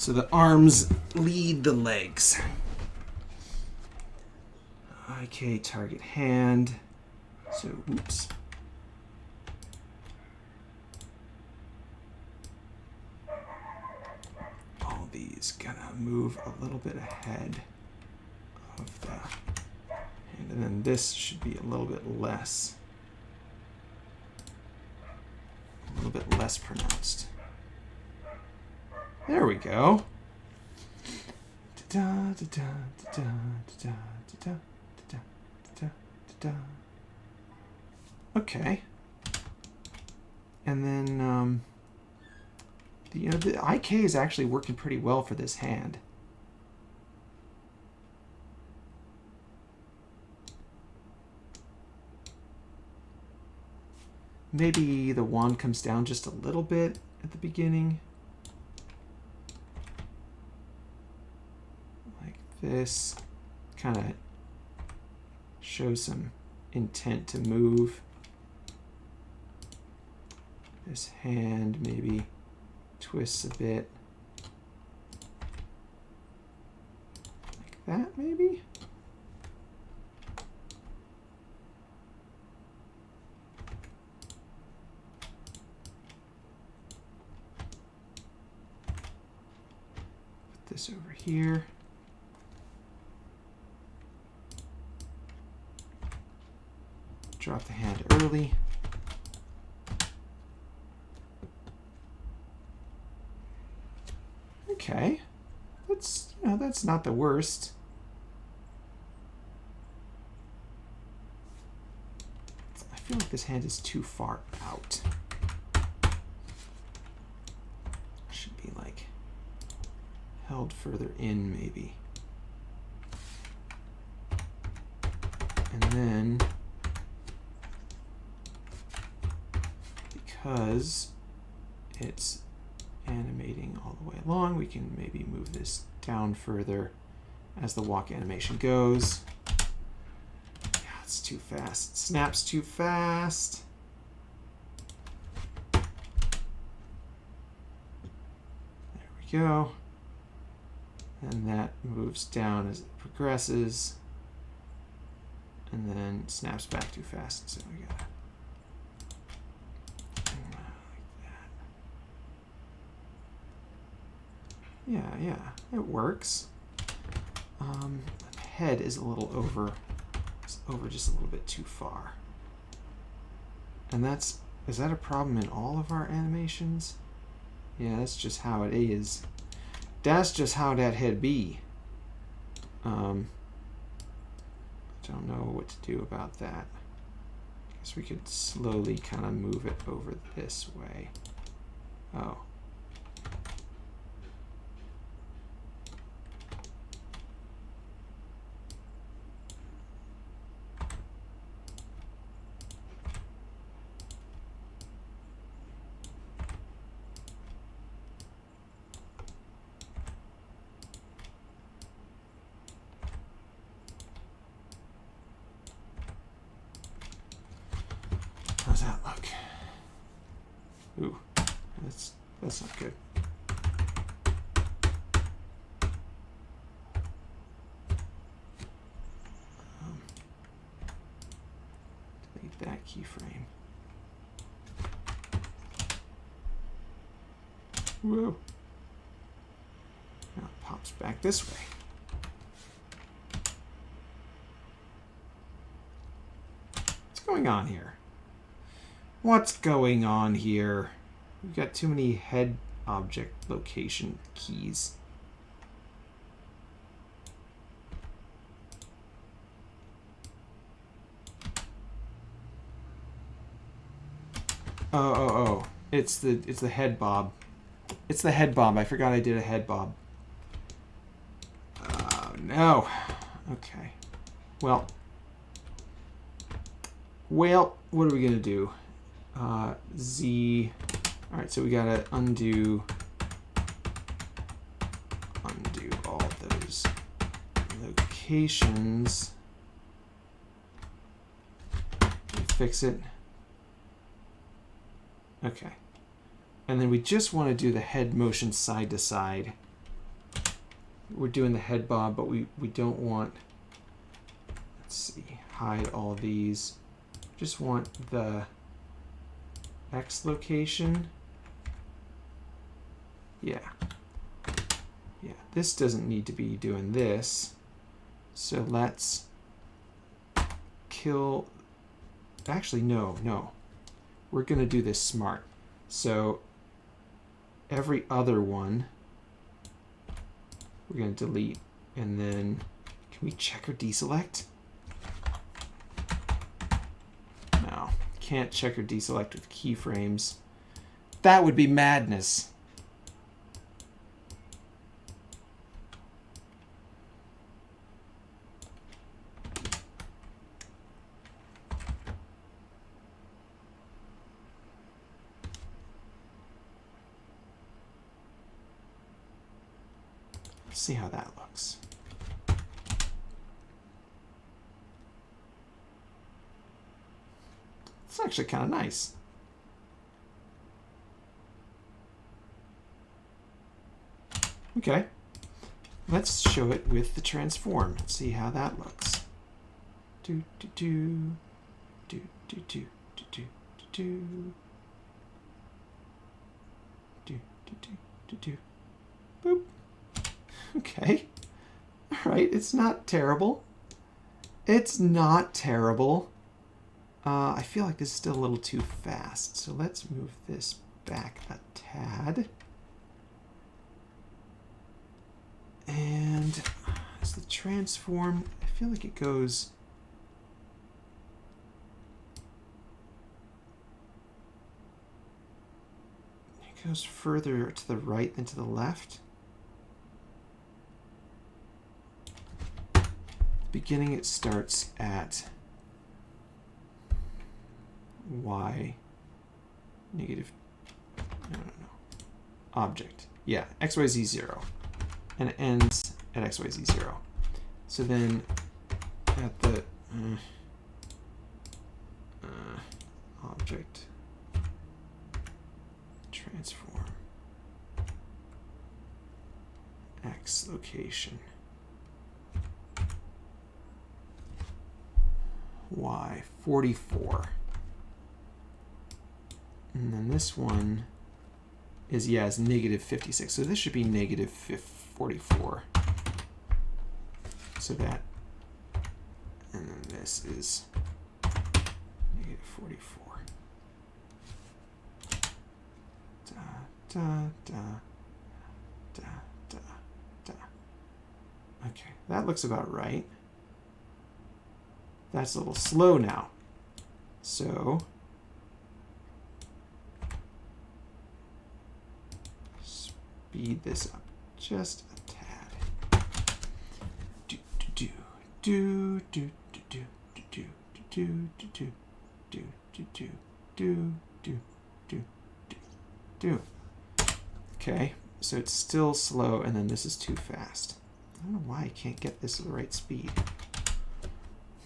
the arms lead the legs. Okay, target hand. So, oops. All these gonna move a little bit ahead of the hand, and then this should be a little bit less pronounced. There we go. Da, da, da, da, da, da, da, da, da, da, da. Okay. And then, the IK is actually working pretty well for this hand. Maybe the wand comes down just a little bit at the beginning. Like this. Kind of shows some intent to move. This hand maybe twists a bit. Like that, maybe? Put this over here. Drop the hand early. Okay, that's not the worst. I feel like this hand is too far out. Should be like held further in maybe. And then because it's animating all the way along, we can maybe move this down further as the walk animation goes. Yeah, it's too fast. Snaps too fast. There we go. And that moves down as it progresses. And then snaps back too fast. So we gotta Yeah, it works. The head is a little over just a little bit too far. And is that a problem in all of our animations? Yeah, that's just how it is. That's just how that head be. I don't know what to do about that. I guess we could slowly kind of move it over this way. Oh. How's that look? Ooh, that's not good. Delete that keyframe. Whoa. Now it pops back this way. What's going on here? What's going on here? We've got too many head object location keys. Oh. It's the head bob. It's the head bob. I forgot I did a head bob. Oh no. Okay. Well, what are we gonna do? Z. All right, so we gotta undo all those locations. Fix it. Okay. And then we just want to do the head motion side to side. We're doing the head bob, but we don't want, let's see, hide all these. Just want the X location. Yeah, this doesn't need to be doing this. So let's kill, actually no. We're gonna do this smart. So every other one we're going to delete. And then, can we check or deselect? No, can't check or deselect with keyframes. That would be madness. Let's see how that looks. It's actually kind of nice. Okay, let's show it with the transform. Let's see how that looks. Do do do do do do do do do do do do. Boop. Okay. All right, it's not terrible. It's not terrible. I feel like this is still a little too fast, so let's move this back a tad. And as the transform, I feel like it goes... It goes further to the right than to the left. Beginning, it starts at y negative, no, object. Yeah, xyz 0. And it ends at xyz 0. So then at the object transform x location y 44. And then this one is, yeah, it's negative 56. So this should be negative 44. So that, and then this is negative 44. Da, da, da, da, da, da. Okay, that looks about right. That's a little slow now. So speed this up just a tad. Do do do do do do do do do do do do do do do do do do. Okay, so it's still slow, and then this is too fast. I don't know why I can't get this at the right speed.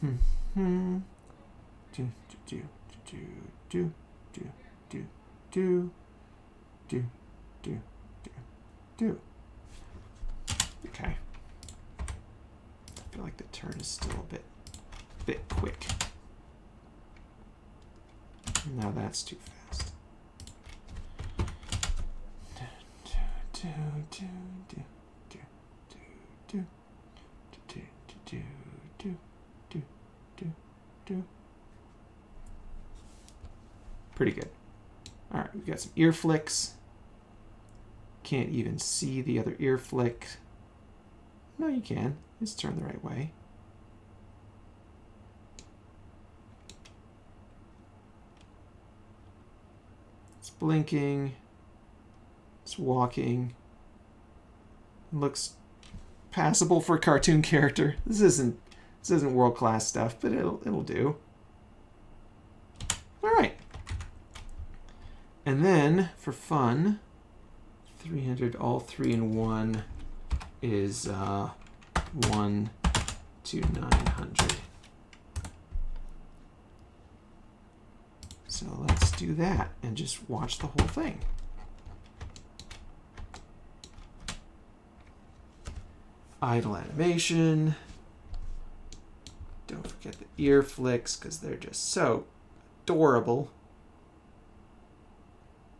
Do do do do do do do do do do do do. Okay. I feel like the turn is still a bit quick. Now that's too fast. Do do do do do do do do do do do do. Pretty good. All right, we've got some ear flicks. Can't even see the other ear flick. No, you can. It's turned the right way. It's blinking. It's walking. It looks passable for a cartoon character. This isn't world-class stuff, but it'll do. All right. And then for fun, 300 all 3 in 1 is 1 to 900. So let's do that and just watch the whole thing. Idle animation. Don't forget the ear flicks because they're just so adorable.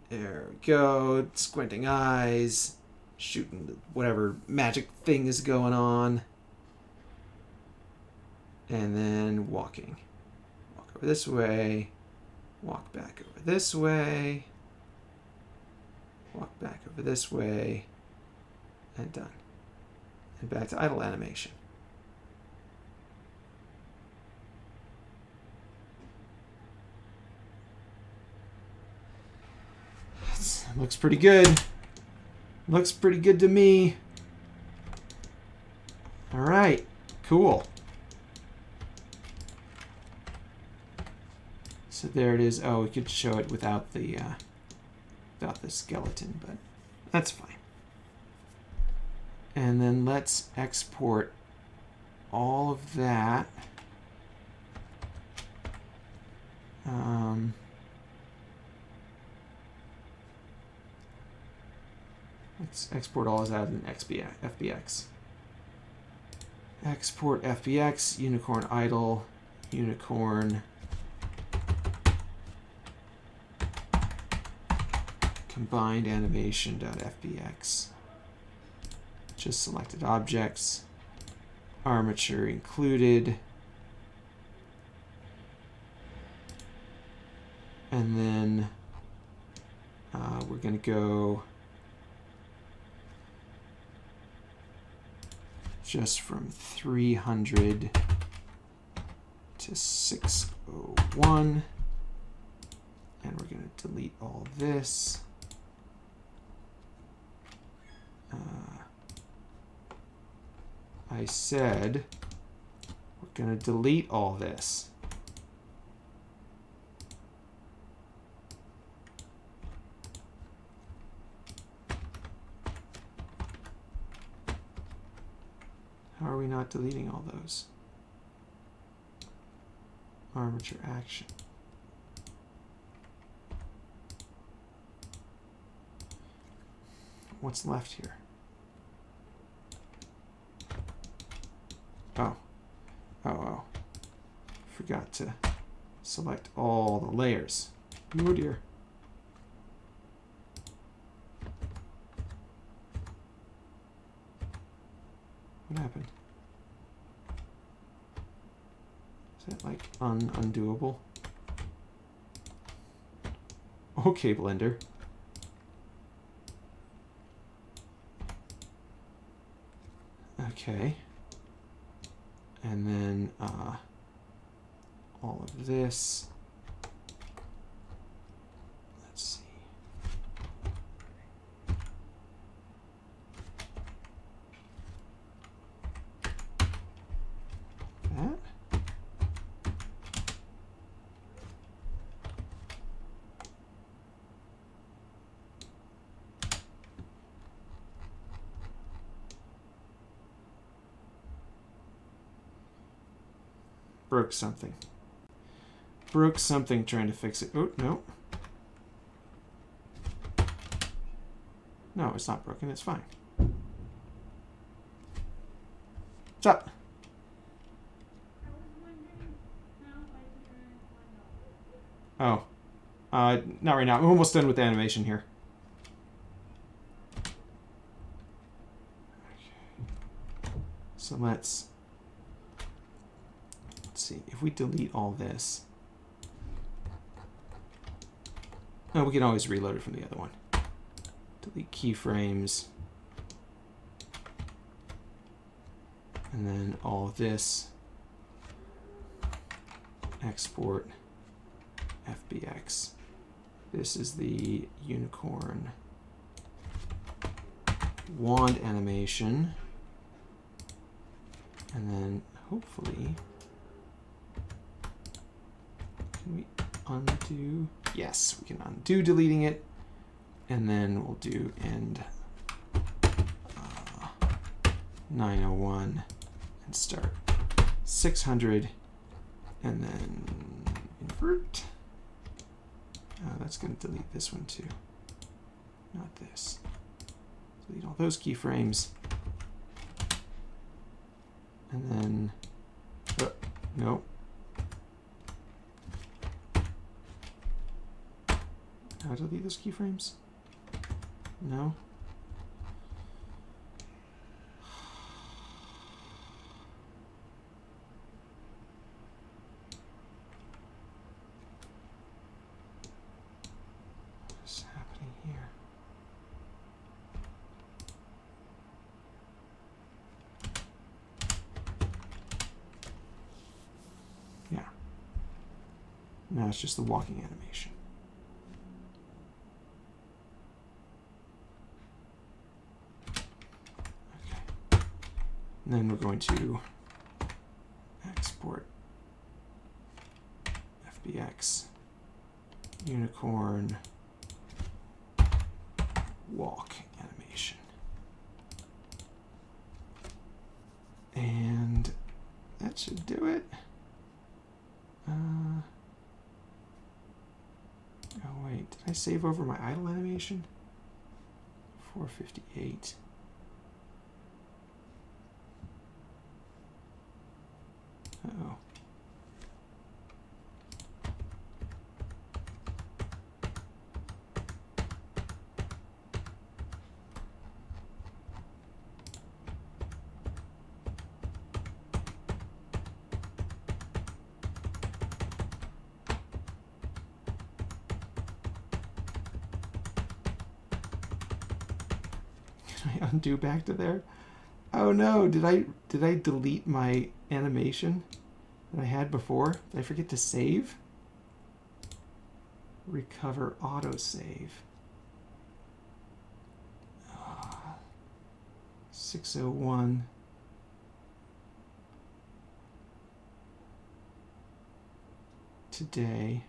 There we go. Squinting eyes. Shooting whatever magic thing is going on. And then walking. Walk over this way. Walk back over this way. Walk back over this way. And done. And back to idle animation. Looks pretty good. Looks pretty good to me. All right, cool. So there it is. Oh, we could show it without the skeleton, but that's fine. And then let's export all of that. Let's export all of that in FBX. Export FBX, unicorn idle, unicorn combined animation.fbx. Just selected objects, armature included, and then we're going to go just from 300 to 601, and we're going to delete all this. I said we're going to delete all this. How are we not deleting all those? Armature action. What's left here? Oh. Forgot to select all the layers. Oh dear. What happened? Is that like undoable? Okay, Blender. Okay. And then all of this. Let's see. That. Broke something. Broke something trying to fix it. Oh, no. No, it's not broken. It's fine. What's up? Oh. Not right now. I'm almost done with the animation here. Okay. So let's see. If we delete all this. Oh, we can always reload it from the other one. Delete keyframes. And then all of this. Export FBX. This is the unicorn wand animation. And then hopefully, can we undo? Yes, we can undo deleting it. And then we'll do end 901 and start 600 and then invert. That's going to delete this one too, not this. Delete all those keyframes. And then, no. How to delete those keyframes? No. What's happening here? No, it's just the walking animation. Okay. And then we're going to export FBX unicorn walk animation. And that should do it. Oh wait, did I save over my idle animation? 458. Uh-oh. Can I undo back to there? Oh no, did I delete my animation that I had before? Did I forget to save? Recover autosave. 601. Today.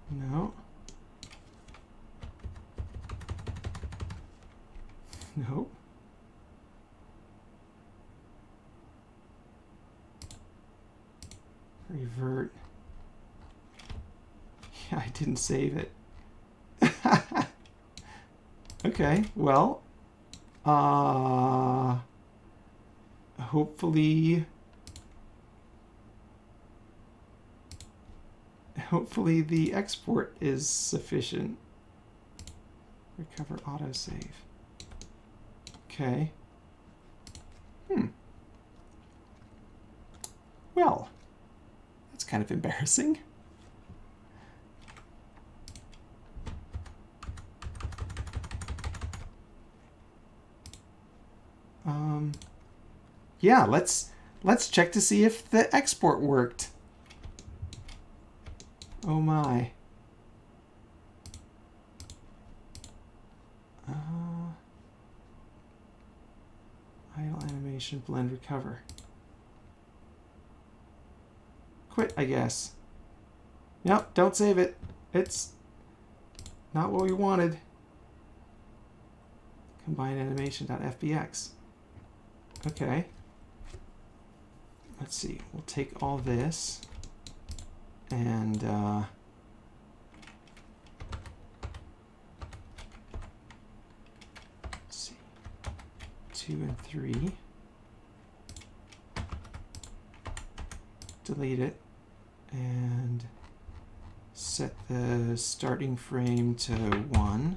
No. Nope. Revert. Yeah, I didn't save it. Okay, well, hopefully the export is sufficient. Recover autosave. Okay. Well, that's kind of embarrassing. Yeah, let's check to see if the export worked. Oh my. Idle animation, blend, recover. Quit, I guess. Nope, don't save it. It's not what we wanted. Combine animation.fbx. Okay. Let's see. We'll take all this and let's see. 2 and 3. Delete it and set the starting frame to 1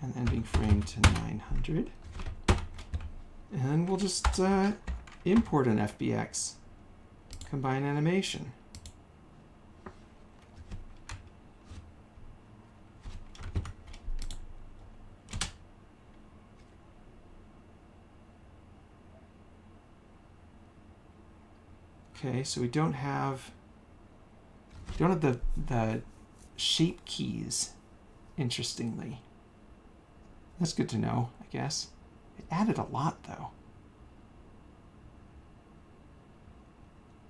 and ending frame to 900. And then we'll just import an FBX. Combine animation. Okay, so we don't have the shape keys, interestingly. That's good to know, I guess. It added a lot, though.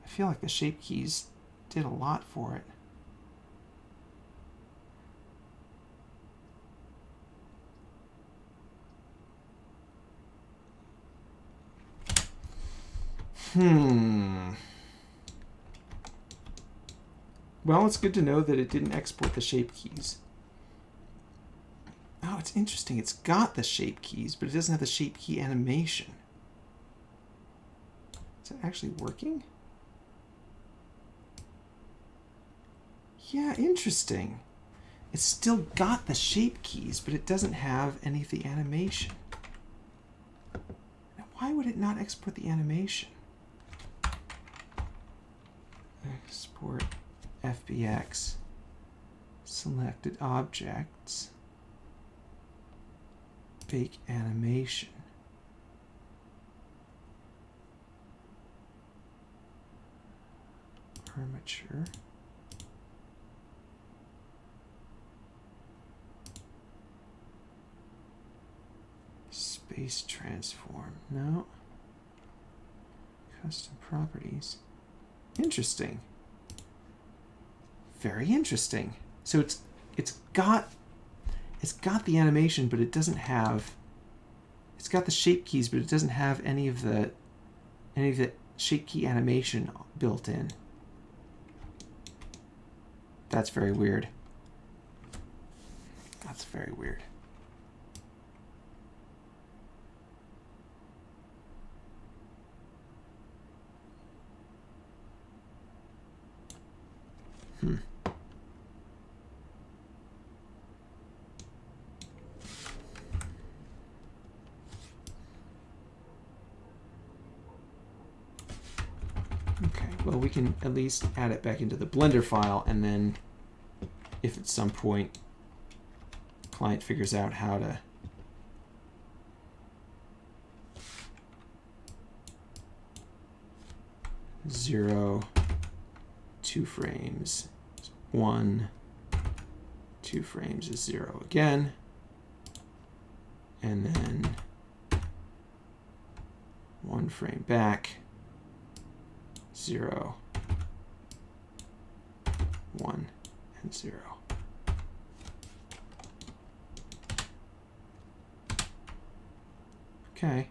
I feel like the shape keys did a lot for it. Well, it's good to know that it didn't export the shape keys. Oh, it's interesting. It's got the shape keys, but it doesn't have the shape key animation. Is it actually working? Yeah, interesting. It's still got the shape keys, but it doesn't have any of the animation. Now, why would it not export the animation? Export FBX. Selected objects. Bake animation. Armature. Space transform. No. Custom properties. Interesting. Very interesting. So it's got the animation, but it doesn't have. It's got the shape keys, but it doesn't have any of the shape key animation built in. That's very weird. That's very weird. Okay, well, we can at least add it back into the Blender file, and then if at some point client figures out how to zero, 2 frames, 1, 2 frames is 0 again, and then 1 frame back, 0, 1, and 0. Okay.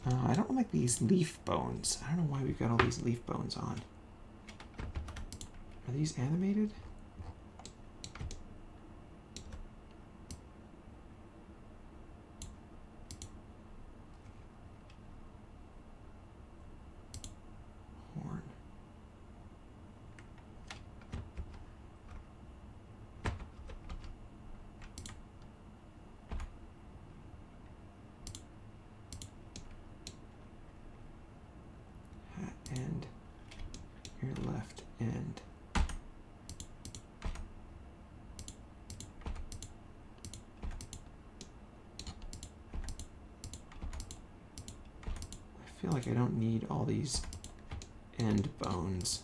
I don't like these leaf bones. I don't know why we've got all these leaf bones on. Are these animated? Horn. Hat end. Your left end. I feel like I don't need all these end bones.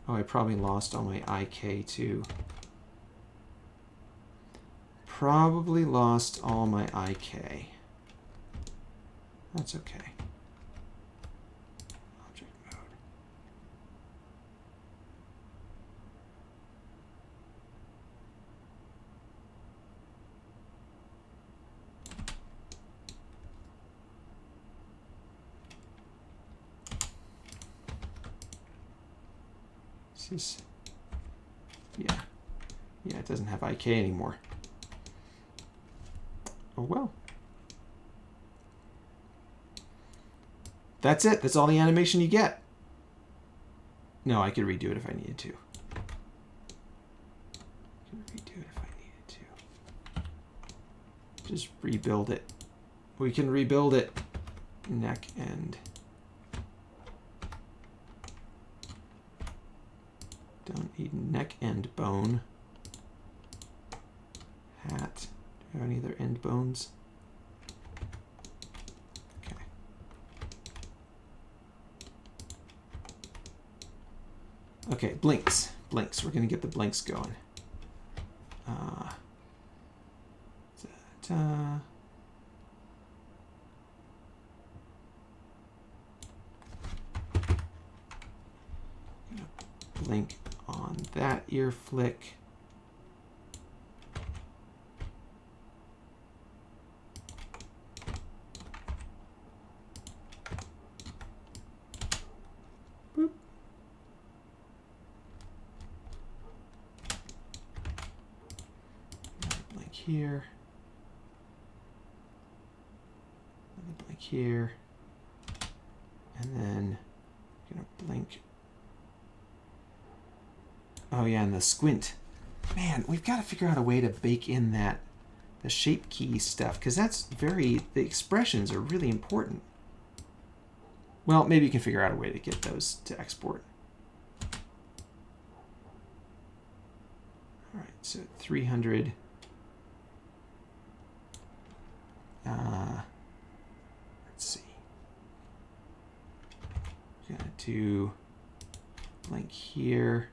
Oh, I probably lost all my IK too. Probably lost all my IK. That's okay. Object mode. This is, yeah, it doesn't have IK anymore. Oh well. That's it. That's all the animation you get. No, I could redo it if I needed to. Just rebuild it. We can rebuild it. Neck end. Don't need neck end bone. Hat. Do I have any other end bones? Okay. Okay, blinks. Blinks. We're going to get the blinks going. Blink on that ear flick. Boop. Blink here. Another blink here. And then I'm gonna blink. Oh yeah, and the squint. Man, we've got to figure out a way to bake in that, the shape key stuff, because that's the expressions are really important. Well, maybe you can figure out a way to get those to export. All right, so 300 do blink here.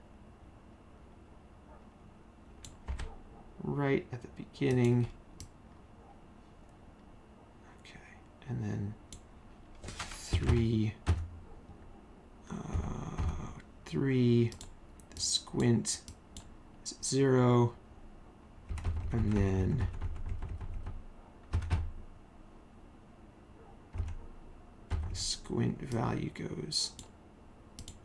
Right at the beginning. Okay, and then 3, the squint is at 0, and then the squint value goes,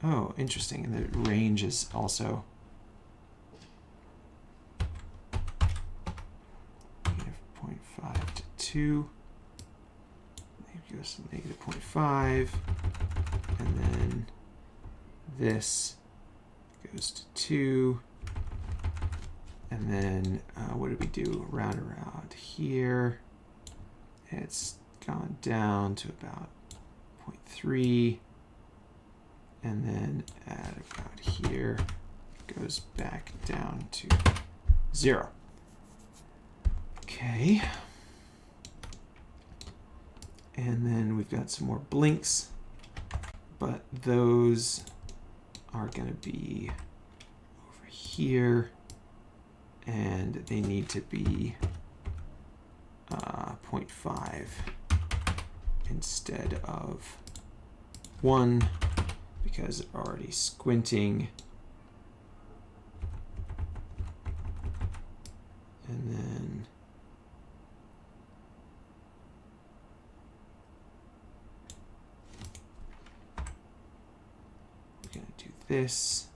oh, interesting, and the range is also -0.5 to 2. It goes to -0.5, and then this goes to 2, and then what did we do around here? It's gone down to about 0.3, and then at about here it goes back down to 0. Okay. And then we've got some more blinks, but those are going to be over here, and they need to be 0.5 instead of 1 because it's already squinting. And then we're going to do this,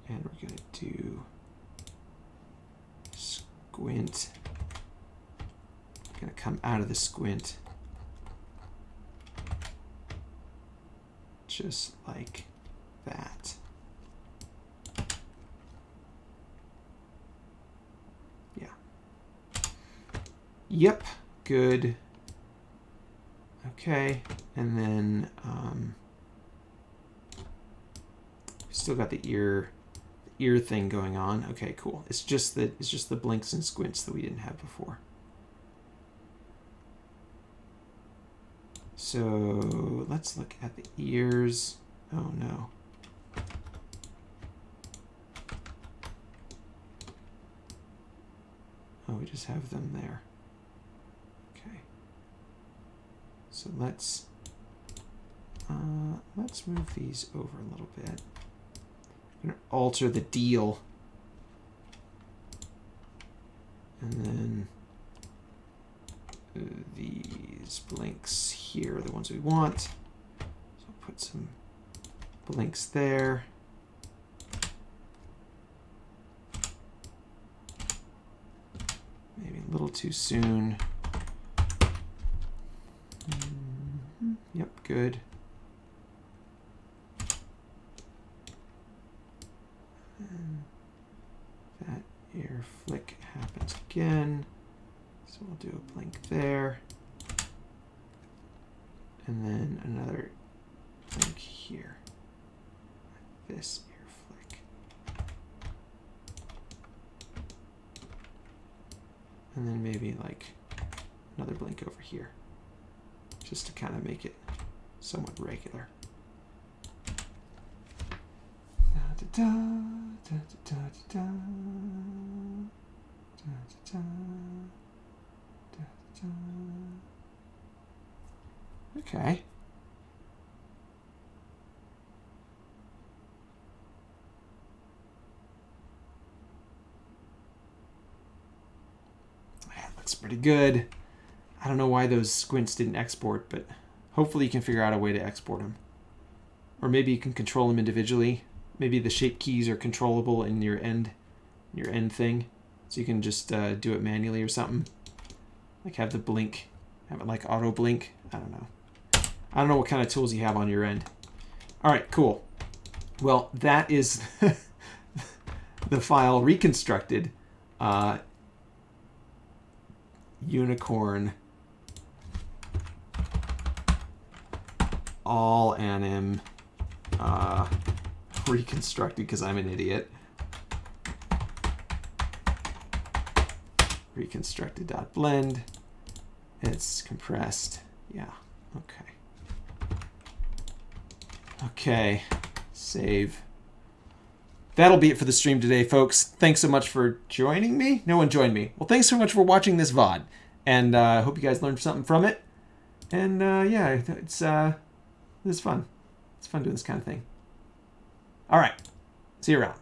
and we're going to do squint. We're going to come out of the squint just like that. Yeah. Yep, good. Okay, and then still got the ear thing going on. Okay, cool. It's just the blinks and squints that we didn't have before. So let's look at the ears. Oh no. Oh, we just have them there. Okay. So let's move these over a little bit. I'm gonna alter the deal, and then these blinks here are the ones we want. So I'll put some blinks there. Maybe a little too soon. Yep, good. And that ear flick happens again. So we'll do a blink there. And then another blink here. This ear flick. And then maybe like another blink over here, just to kind of make it somewhat regular. Da, da, da, da, da, da, da, da, da, da. Okay. That looks pretty good. I don't know why those squints didn't export, but hopefully you can figure out a way to export them. Or maybe you can control them individually. Maybe the shape keys are controllable in your end thing. So you can just do it manually or something. Like have the blink, have it like auto blink. I don't know. I don't know what kind of tools you have on your end. All right, cool. Well, that is the file reconstructed. Unicorn all anim reconstructed because I'm an idiot. Reconstructed.blend. It's compressed. Yeah, okay. Okay, save. That'll be it for the stream today, folks. Thanks so much for joining me. No one joined me. Well, thanks so much for watching this VOD. And I hope you guys learned something from it. And yeah, it's fun. It's fun doing this kind of thing. All right. See you around.